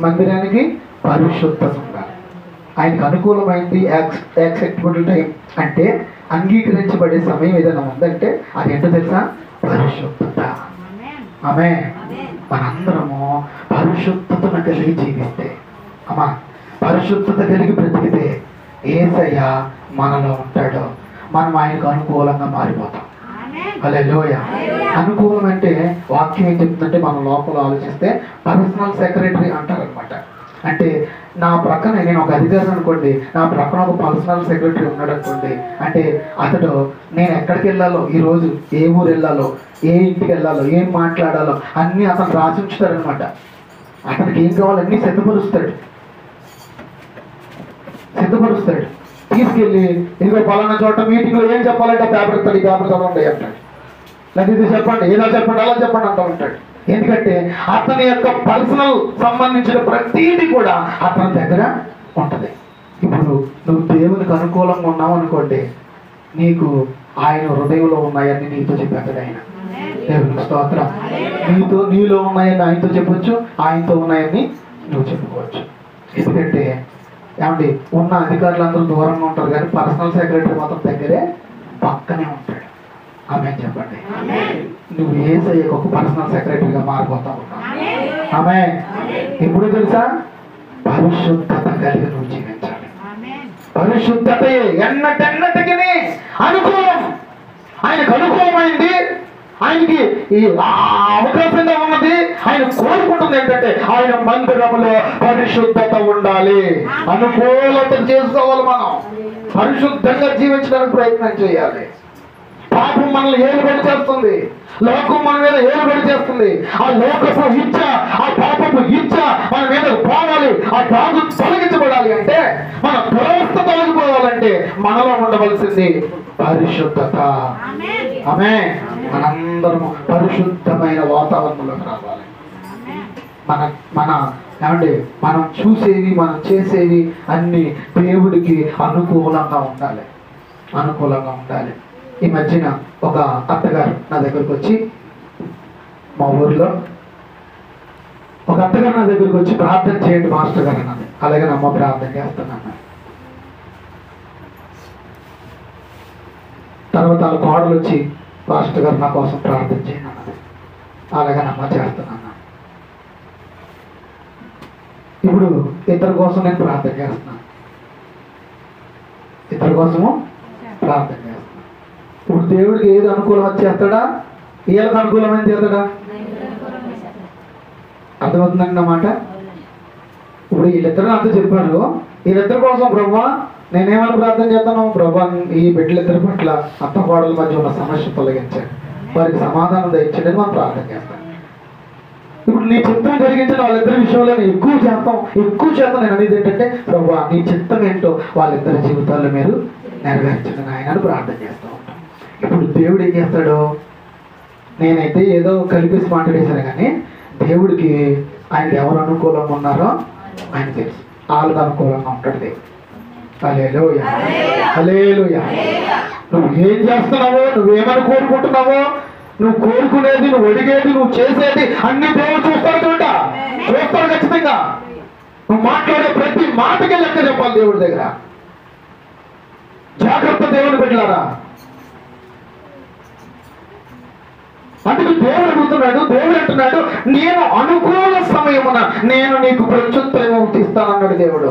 మందిరానికి పరిశుద్ధత ఉండాలి. ఆయనకు అనుకూలమైంది యాక్సెప్టబుల్ టైం అంటే అంగీకరించబడే సమయం ఏదైనా ఉందంటే అది ఏంటో తెలుసా? పరిశుద్ధత. ఆమె మనందరము పరిశుద్ధతను కలిగి జీవిస్తే, అమ్మా పరిశుద్ధత కలిగి బ్రతికితే యేసయ్య మనలో ఉంటాడు. మనం ఆయనకు అనుకూలంగా మారిపోతాం. హల్లెలూయా. అనుకూలం అంటే వాక్యం ఏం చెప్తుందంటే మనం లోపల ఆలోచిస్తే పర్సనల్ సెక్రటరీ అంటారనమాట. అంటే నా ప్రక్కన నేను ఒక అధికారి అనుకోండి, నా ప్రక్కన ఒక పర్సనల్ సెక్రటరీ ఉన్నాడు అనుకోండి. అంటే అతడు నేను ఎక్కడికి వెళ్ళాలో, ఈరోజు ఏ ఊరు వెళ్ళాలో, ఏ ఇంటికి వెళ్ళాలో, ఏం మాట్లాడాలో అన్నీ అతను రాసి ఉంచుతాడనమాట. అతనికి ఏం కావాలో అన్నీ సిద్ధపరుస్తాడు. తీసుకెళ్ళి ఇదిగో పలానా చోట మీటింగ్లో ఏం చెప్పాలంటే పేపర్ ఇస్తాడు, ఈ పేపర్ చదవండి అంటాడు. లేదా ఇది చెప్పండి, ఏదో చెప్పండి, అలా చెప్పండి అంటూ ఉంటాడు. ఎందుకంటే అతని యొక్క పర్సనల్ సంబంధించిన ప్రతీది కూడా అతని దగ్గర ఉంటుంది. ఇప్పుడు నువ్వు దేవునికి అనుకూలంగా ఉన్నావు అనుకోండి, నీకు ఆయన హృదయంలో ఉన్నాయని నీతో చెప్పాడు ఆయన. దేవునికి స్తోత్రం. నీలో ఉన్నాయని ఆయనతో చెప్పొచ్చు, ఆయనతో ఉన్నాయని నువ్వు చెప్పుకోవచ్చు. ఎందుకంటే ఏమండి ఉన్న అధికారులందరూ దూరంగా ఉంటారు కానీ పర్సనల్ సెక్రటరీ మాత్రం దగ్గరే పక్కనే ఉంటాడు. ఆమె చెప్పండి. నువ్వు యేసయ్యకు ఒక పర్సనల్ సెక్రటరీగా మారిపోతా ఉన్నావు. ఆమె ఎప్పుడు తెలుసా? పరిశుద్ధత కలిగి నువ్వు జీవించాలి. పరిశుద్ధతే ఎన్నటెన్నటికి అనుకూలం. ఆయనకు అనుకూలమైంది, ఆయనకి ఈ అవకాశంగా ఉన్నది. ఆయన కోరుకుంటుంది ఏంటంటే ఆయన మందిరంలో పరిశుద్ధత ఉండాలి. అనుకూలత చేసుకోవాలి. మనం పరిశుద్ధంగా జీవించడానికి ప్రయత్నం చేయాలి. పాపం మనల్ని ఏలుబడి చేస్తుంది, లోకం మన మీద ఏలుబడి చేస్తుంది. ఆ లోకపు ఇచ్చ, ఆ పాపపు ఇచ్చ మన మీద పోవాలి. ఆ తాగు తొలగించబడాలి అంటే, మన దురవస్థ తొలగిపోవాలంటే మనలో ఉండవలసింది పరిశుద్ధత. ఆమె మనందరము పరిశుద్ధమైన వాతావరణంలోకి రావాలి. ఏమంటే మనం చూసేవి, మనం చేసేవి అన్ని దేవుడికి అనుకూలంగా ఉండాలి. ఈ మధ్యన ఒక అత్తగారు నా దగ్గరకు వచ్చి, మా ఊర్లో ఒక అత్తగారు నా దగ్గరకు వచ్చి ప్రార్థన చేయండి మాస్టర్ గారు అన్నది. అలాగే అమ్మ ప్రార్థన చేస్తున్నాను. తర్వాత వాళ్ళ కోడలు వచ్చి మాస్టర్ గారు నా కోసం ప్రార్థన చేయండి అన్నది. అలాగే అమ్మ చేస్తున్నాను. ఇప్పుడు ఇద్దరి కోసం నేను ప్రార్థన చేస్తున్నాను. ఇప్పుడు దేవుడికి ఏది అనుకూలం చేస్తాడా? వీళ్ళకి అనుకూలమైన చేస్తాడా? అర్థమవుతుందండి నా మాట? ఇప్పుడు వీళ్ళిద్దరు నాతో చెప్పారు, వీళ్ళిద్దరి కోసం ప్రభా నేనేమని ప్రార్థన చేస్తాను? ప్రభా ఈ బిడ్డలిద్దరి పట్ల అత్త కోడల మధ్య ఉన్న సమస్య తొలగించాడు, వారికి సమాధానం దయచండి మనం ప్రార్థన చేస్తాం. ఇప్పుడు నీ చిత్తం జరిగించిన వాళ్ళిద్దరి విషయంలో ఎక్కువ శాతం నేను అనేది ఏంటంటే ప్రభా నీ చిత్తం ఏంటో వాళ్ళిద్దరి జీవితాల్లో మీరు నెరవేర్చండి ఆయన ప్రార్థన చేస్తూ ఉంటాం. ఇప్పుడు దేవుడు ఏం చేస్తాడు? నేనైతే ఏదో కలిపేసి మాట్లాడేశాను కానీ దేవుడికి ఆయనకి ఎవరు అనుకూలంగా ఉన్నారో ఆయన తెలుసు. వాళ్ళకి అనుకూలంగా ఉంటాడు దేవుడు. హల్లెలూయా, హల్లెలూయా. నువ్వు ఏం చేస్తున్నావో, నువ్వేమని కోరుకుంటున్నావో, నువ్వు కోరుకునేది, నువ్వు అడిగేది, నువ్వు చేసేది అన్ని దేవుడు చూస్తాడు ఖచ్చితంగా. నువ్వు మాట్లాడే ప్రతి మాటకి లెక్క చెప్పాలి దేవుడి దగ్గర. జాగ్రత్త దేవుని పెట్టారా. అందుకు దేవుడు అడుగుతున్నాడు, దేవుడు అంటున్నాడు నేను అనుకూల సమయమున నేను నీకు ప్రత్యుత్తరం ఇస్తానన్నాడు దేవుడు.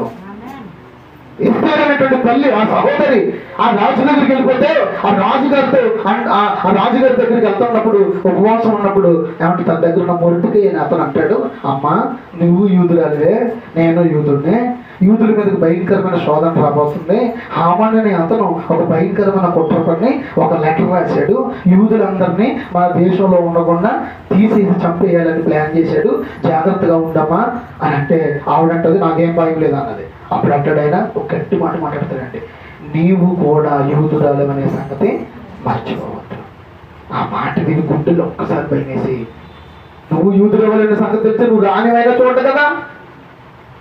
ఇస్తారనేటువంటి తల్లి, ఆ సహోదరి ఆ రాజు దగ్గరికి వెళ్ళిపోతే ఆ రాజుగారి దగ్గరికి వెళ్తున్నప్పుడు ఉపవాసం ఉన్నప్పుడు ఏమంటే తన దగ్గర ఉన్న మొరటికి అతను అంటాడు, అమ్మా నువ్వు యూదురాలివే, నేను యూదుడినే, యూదుల మీదకి భయంకరమైన శోధన రాబోతుంది. హామాన్ అనే అతను ఒక భయంకరమైన కుట్ర పని ఒక లెటర్ రాశాడు. యూదులందరినీ మన దేశంలో ఉండకుండా తీసేసి చంపేయాలని ప్లాన్ చేశాడు. జాగ్రత్తగా ఉండమా అని అంటే ఆవిడంటది నాకేం భయం లేదు అన్నది. అప్పుడు అంటాడు ఆయన ఒక గట్టి మాట మాట్లాడతాడండి, నీవు కూడా యూదురాలనే సంగతి మర్చిపోవద్దు. ఆ మాట విని గుండెలు ఒక్కసారి భయమేసి, నువ్వు యూదురాలనే సంగతి తెలిస్తే నువ్వు రానివైనా చూడ కదా,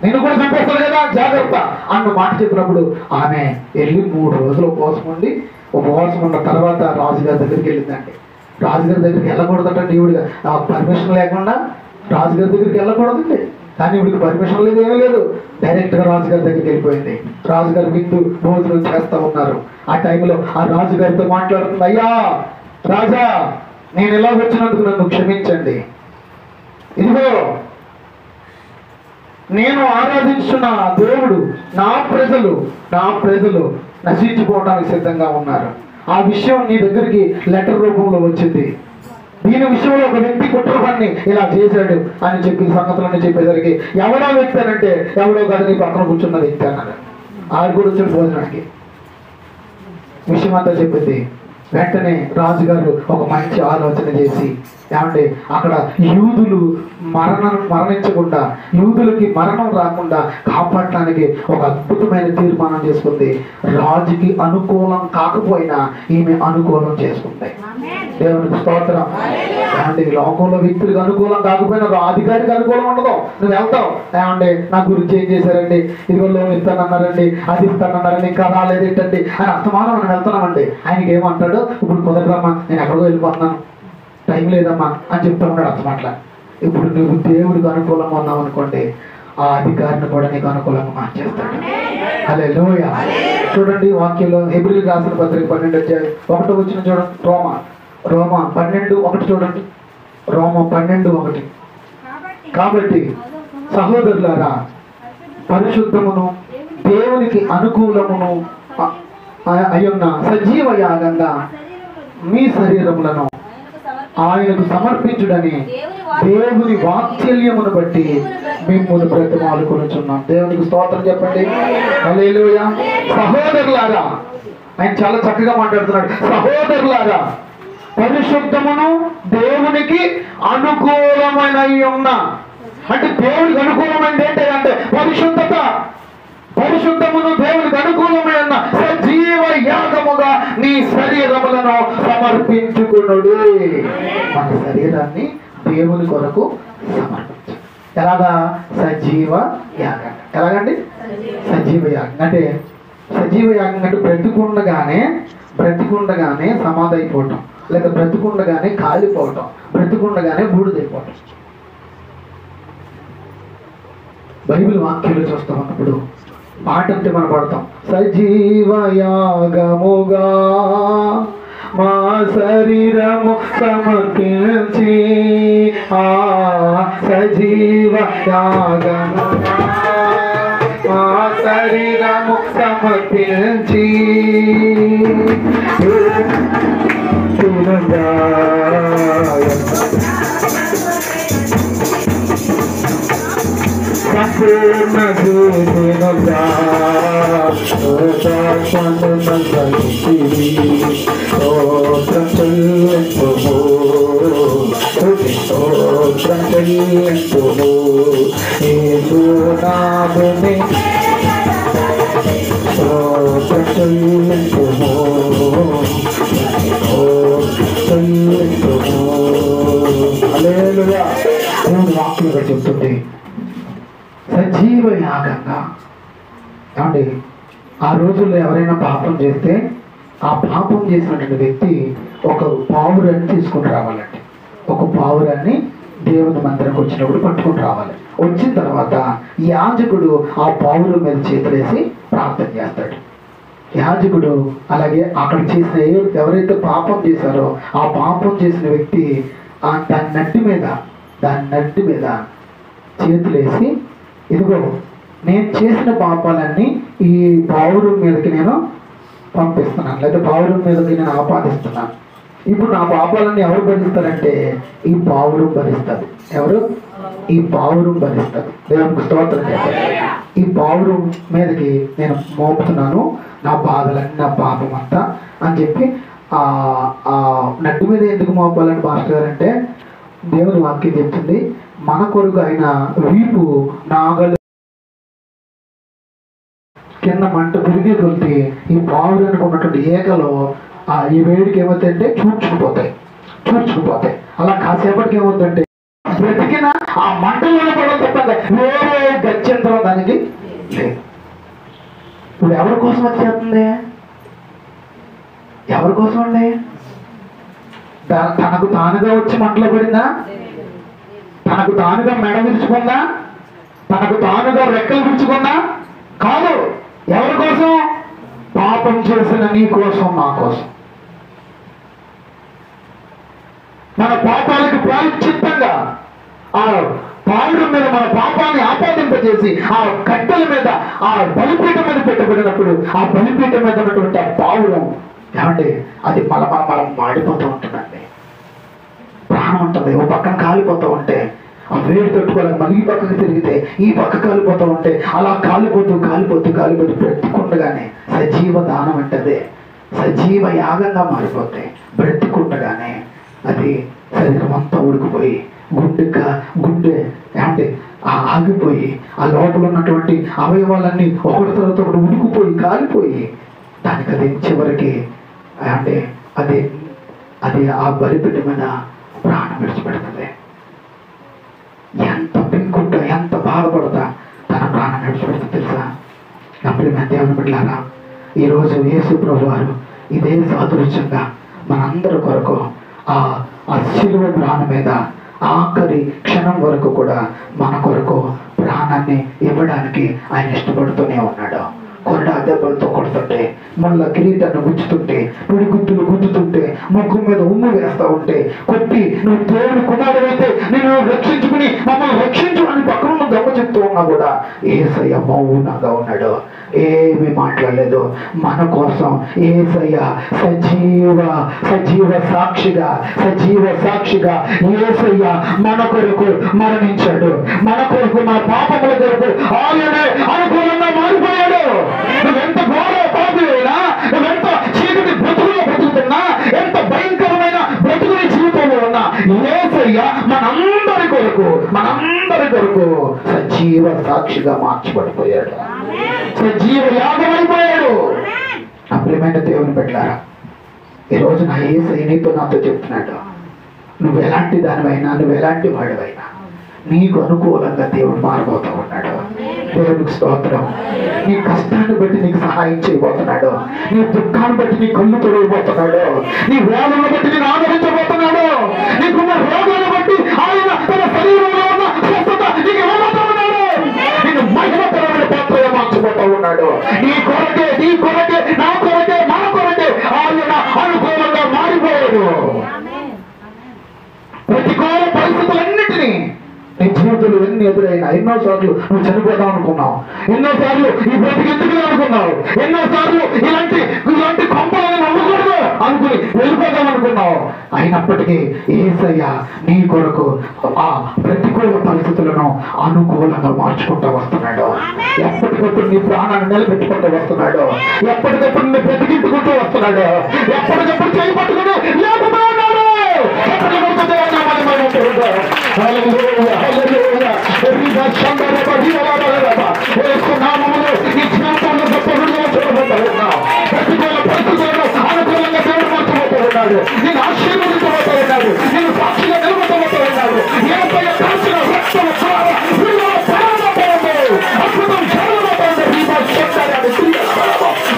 నేను కూడా చంపేస్తాను కదా, జాగ్రత్త అన్న మాట చెప్పినప్పుడు ఆమె వెళ్ళి 3 రోజులు ఉపవాసం ఉన్న తర్వాత రాజుగారి దగ్గరికి వెళ్ళిందండి. రాజుగారి దగ్గరికి వెళ్ళకూడదట దేవుడిగా, పర్మిషన్ లేకుండా రాజుగారి దగ్గరికి వెళ్ళకూడదండి. కానీ ఇవిడికి పర్మిషన్ లేదు, ఏమీ లేదు. డైరెక్ట్గా రాజుగారి దగ్గరికి వెళ్ళిపోయింది. రాజుగారు విందు భోజనం చేస్తూ ఉన్నారు. ఆ టైంలో ఆ రాజుగారితో మాట్లాడుతుంది, అయ్యా రాజా, నేను ఇలా వచ్చినందుకు నన్ను క్షమించండి. ఇదిగో నేను ఆరాధించున్న దేవుడు నా ప్రజలు నశించిపోవడానికి సిద్ధంగా ఉన్నారు. ఆ విషయం నీ దగ్గరికి లెటర్ రూపంలో వచ్చింది. దీని విషయంలో ఒక వ్యక్తి కుట్ర పన్ని ఇలా చేశాడు అని చెప్పి సంగతులన్నీ చెప్పేసరికి ఎవడో వ్యక్తి అనంటే ఎవడో కాదు నీ పక్కన కూర్చున్న వ్యక్తి అన్నాడు. ఆడు కూడా వచ్చాడు భోజనానికి. విషయం అంతా చెప్పింది. వెంటనే రాజుగారు ఒక మంచి ఆలోచన చేసి, ఏమంటే అక్కడ యూదులు మరణించకుండా, యూదులకి మరణం రాకుండా కాపాడటానికి ఒక అద్భుతమైన తీర్మానం చేసుకుంది. రాజుకి అనుకూలం కాకపోయినా ఈమె అనుకూలం చేసుకుంది. దేవునికి స్తోత్రం. ఏమంటే లోకంలో వ్యక్తులకు అనుకూలం కాకపోయినా అధికారికి అనుకూలం ఉండదు. నువ్వు వెళ్తావు, ఏమంటే నా గురించి ఏం చేశారండి, ఇదిగో లోన్ ఇస్తానన్నారండి, అది ఇస్తానన్నారండి, ఇంకా రాలేదు ఏంటండి అని అస్తమానం మనం వెళ్తున్నామండి. ఆయనకి ఏమంటాడు, ఇప్పుడు కుదరదమ్మా, నేను ఎక్కడికో వెళ్ళిపోతున్నాను, టైం లేదమ్మా అని చెప్తా ఉన్నాడు అర్థమాట్లా. ఇప్పుడు నువ్వు దేవుడికి అనుకూలంగా ఉన్నావు అనుకోండి, ఆ అధికారిని కూడా నీకు అనుకూలంగా మార్చేస్తాడు. హల్లెలూయా. చూడండి వాక్యంలో హెబ్రీయులకు రాసిన పత్రిక 12:1 వచ్చిన చూడండి. రోమా 12:1 చూడండి. రోమా 12:1. కాబట్టి సహోదరులారా, పరిశుద్ధమును దేవునికి అనుకూలమును అయ్యున్న సజీవ యాగంగా మీ శరీరములను ఆయనకు సమర్పించుడని దేవుని వాత్సల్యమును బట్టి మిమ్మును బ్రతిమాలుకొనుచున్నాం. దేవునికి స్తోత్రం చెప్పండి. హల్లెలూయా. సహోదరులారా, ఆయన చాలా చక్కగా మాట్లాడుతున్నాడు. సహోదరులారా, పరిశుద్ధమును దేవునికి అనుకూలమైన ఉన్న, అంటే దేవునికి అనుకూలమైనది ఏంటంటే పరిశుద్ధమును దేవునికి అనుకూలమైన సజీవ యాగముగా నీ శరీరములను సమర్పించుకునుడి. మన శరీరాన్ని దేవుని కొరకు సమర్పించు. ఎలాగా? సజీవ యాగం. ఎలాగండి? సజీవ యాగం అంటే, సజీవ యాగం అంటే బ్రతికుండగానే సమాధి అయిపోవటం, లేక బ్రతికుండగానే కాలిపోవటం, బ్రతికుండగానే బూడిదైపోవటం. బైబిల్ వాక్యాలు చూస్తూ ఉన్నప్పుడు పాట అంటే మనం పాడతాం, సజీవ యాగముగా మా శరీరము సమర్పించి, ఆ సజీవ యాగముగా మా శరీరము సమర్పించి సంపూర్ణ జీవనుగా వాక్యంగా చెప్తుంది సజీవ యాగంగా. అంటే ఆ రోజుల్లో ఎవరైనా పాపం చేస్తే ఆ పాపం చేసినటువంటి వ్యక్తి ఒక పావురాన్ని తీసుకుని రావాలండి. ఒక పావురాన్ని దేవుని మందిరంకి వచ్చినప్పుడు పట్టుకుని రావాలి. వచ్చిన తర్వాత యాజకుడు ఆ పావురం మీద చేతులేసి ప్రార్థన చేస్తాడు. యాజకుడు అలాగే అక్కడ చేసిన ఎవరైతే పాపం చేశారో ఆ పాపం చేసిన వ్యక్తి దాని నడ్డి మీద చేతులేసి, ఇదిగో నేను చేసిన పాపాలన్నీ ఈ పావురం మీదకి నేను పంపిస్తున్నాను, లేదా పావురం మీదకి నేను ఆపాదిస్తున్నాను. ఇప్పుడు నా పాపాలన్నీ ఎవరు భరిస్తారంటే ఈ పావురం భరిస్తుంది. ఎవరు? ఈ పావురం భరిస్తాడు. దేవునికి స్తోత్రం చెప్పండి. ఈ పావురం మీదకి నేను మోపుతున్నాను నా బాధలన్నీ, నా పాపం అంతా అని చెప్పి ఆ నడ్డు మీద ఎందుకు మోపాలని మాస్టర్ గారు అంటే, దేవుని వాక్యం చెప్తుంది, మన కొరకు ఆయన వీపు నాగలు కింద మంట పెరిగి కొలితే ఈ పావురానికి ఉన్నటువంటి ఏకలో ఈ వేడికి ఏమవుతాయంటే చూర్చుకుపోతాయి. అలా కాసేపటికి ఏమవుతుందంటే బ్రతికిన ఆ మంటలో పడడం తప్ప వేరే గత్యంతరం దానికి లేదు. ఇప్పుడు ఎవరి కోసం వచ్చేస్తుంది? ఎవరి కోసం అండి? తనకు తానుగా వచ్చి మంటలో పడిందా? తనకు తానుగా మెడ విరుచుకుందా? తనకు తానుగా రెక్కలు విరుచుకుందా? కాదు. ఎవరి కోసం? పాపం చేసిన నీ కోసం, నా కోసం. మన పాపాలకు ప్రాయశ్చిత్తంగా ఆ పావురం మీద మన పాపాన్ని ఆపాదింపజేసి ఆ కట్టెల మీద ఆ బలిపీఠం మీద పెట్టబడినప్పుడు ఆ బలిపీఠం మీద ఉన్నటువంటి ఆ పావురం ఏమంటే అది మళ్ళా మాడిపోతూ ఉంటుందండి. ప్రాణం ఉంటుంది. ఓ పక్కన కాలిపోతూ ఉంటే ఆ వేడి తట్టుకోవాలి, మళ్ళీ ఈ పక్కకు తిరిగితే ఈ పక్క కాలిపోతూ ఉంటే అలా కాలిపోతూ బ్రతికుండగానే సజీవ దానం అంటే అదే సజీవ యాగంగా మారిపోతాయి. బ్రతికుండగానే అది శరీరం అంతా ఉడికిపోయి గుండె ఏమంటే ఆగిపోయి ఆ లోపల ఉన్నటువంటి అవయవాలన్నీ ఒకటి తర్వాత ఒకటి ఉడికిపోయి కాలిపోయి దానికి అది చివరికి అంటే అది ఆ బలిపీఠ మీద ప్రాణం విడిచిపెడుతుంది. ఎంత పెంకుంటా, ఎంత బాధపడతా తన ప్రాణం విడిచిపెడుతుంది తెలుసా? అప్పుడు దేవుని బిడ్డలారా, ఈరోజు యేసు ప్రభు వారు ఇదే సాదృశ్యంగా మనందరి కొరకు ఆ శిలువ ప్రాణం మీద ఆఖరి క్షణం వరకు కూడా మన కొరకు ప్రాణాన్ని ఇవ్వడానికి ఆయన ఇష్టపడుతూనే ఉన్నాడు. కొరడా దెబ్బలతో కొడుతుంటే, మళ్ళా కిరీటాన్ని గుచ్చుతుంటే, పిడిగుద్దులు గుద్దుతుంటే, ముఖం మీద ఉమ్ము వేస్తూ ఉంటే, కొట్టి నువ్వు దేవుని కుమారుడైతే నేను రక్షించుకుని మమ్మల్ని రక్షించు అని పక్కన దెబ్బ చెప్తూ ఉన్నా కూడా యేసయ్య మౌనంగా ఉన్నాడు. ఏమీ మాట్లాడలేదు. మన కోసం యేసయ్య సజీవ సాక్షిగా యేసయ్య మన కొరకు మరణించాడు. మన కొరకు, మన పాపముల కొరకు ఆయనే అనుకూలంగా మారిపోయాడు. నువ్వెంత ఘోర పాపివైనా, నువ్వెంత చీకటి బ్రతుకులో బ్రతుకుతున్నా, ఎంత భయంకరమైన బ్రతుకుని జీవితంలో ఉన్నా యేసయ్య మనందరి కొరకు సజీవ సాక్షిగా మార్చబడిపోయాడు. సజీవ యాగమైపోయాడు. నా ప్రియమైన దేవుని బిడ్డలారా, ఈరోజు నా యేసయ్య నీతో నాతో చెప్తున్నాడు, నువ్వు ఎలాంటి దానివైనా, నువ్వు ఎలాంటి వాడివైనా నీకు అనుకూలంగా దేవుడు మారిపోతూ ఉన్నాడు. దేవునికి స్తోత్రం. నీ కష్టాన్ని బట్టి నీకు సహాయం చేయబోతున్నాడు. నీ దుఃఖాన్ని బట్టి నీ కళ్ళు తొలగిపోతున్నాడు. నీ వేదనను బట్టి నేను ఆదరించబోతున్నాడు. నీకున్న రోగాన్ని బట్టి ఆయన తన శరీరంలో ఉన్న స్వస్థత నీకు ఇవ్వబోతూ ఉన్నాడు. నేను మహిమకరమైన పాత్రగా మార్చబోతూ ఉన్నాడు. నీ కొరకే నా కొరకే మన కొరకే ఆయన అనుకూలంగా మారిపోయాడు. ప్రతికూల పరిస్థితులన్నిటినీ నీ జీవితంలో ఎన్ని ఎదురైనా, ఎన్నోసార్లు నువ్వు చనిపోదాం అనుకున్నావు, ఎన్నోసార్లు ఈ బ్రతికెందుకు అనుకున్నావు, ఎన్నోసార్లు ఇలాంటి కొంపలను నమ్మకూడదు అనుకుని వెళ్ళిపోదాం అనుకున్నావు. అయినప్పటికీ యేసయ్య నీ కొరకు ఆ ప్రతికూల పరిస్థితులను అనుకూలంగా మార్చుకుంటూ వస్తున్నాడు. ఎప్పటికప్పుడు నీ ప్రాణాన్ని నిలబెట్టుకుంటూ వస్తున్నాడు. ఎప్పటికప్పుడు నీ బ్రతికించుకుంటూ వస్తున్నాడు. ఎప్పటికప్పుడు చేయబట్టుకుని లేకుండా ఉన్నాడు. నేను ఆశీర్వదించబోతూ ఉన్నాడు. నేను సాక్షిగా నిలబడబోతూ ఉన్నాడు. అద్భుతం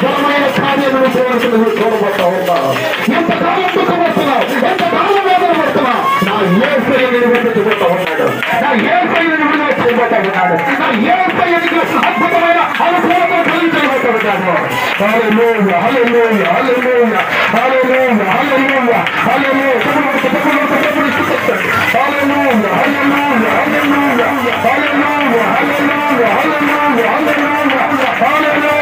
బలమైన కార్యాలను చూడబోతా ఉన్నాను. ఎంతకాలం దుఃఖపడుతున్నావు, ఎంతకాలం వేదన పడుతున్నావు, నా యేసయ్య నిలబెట్టుకుపోతా ఉన్నాడు. నా యేసయ్య నిలబెట్టుకుపోతా ఉన్నాడు. నా యేసయ్య నీకు అద్భుతమైన అనుకూలత కలిగించబోతూ ఉన్నాడు. హల్లెలూయా, హల్లెలూయా, హల్లెలూయా, హల్లెలూయా, హల్లెలూయా, హల్లెలూయా. హల్లెలూయా, హల్లెలూయా, హల్లెలూయా, హల్లెలూయా, హల్లెలూయా, హల్లెలూయా, హల్లెలూయా, హల్లెలూయా.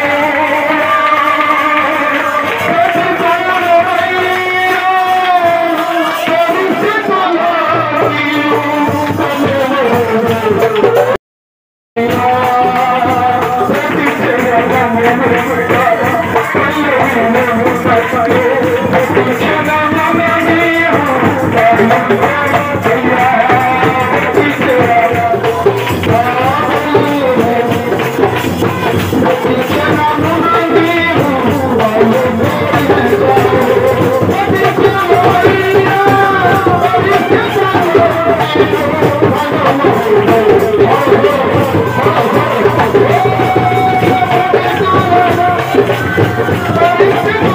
Thank you.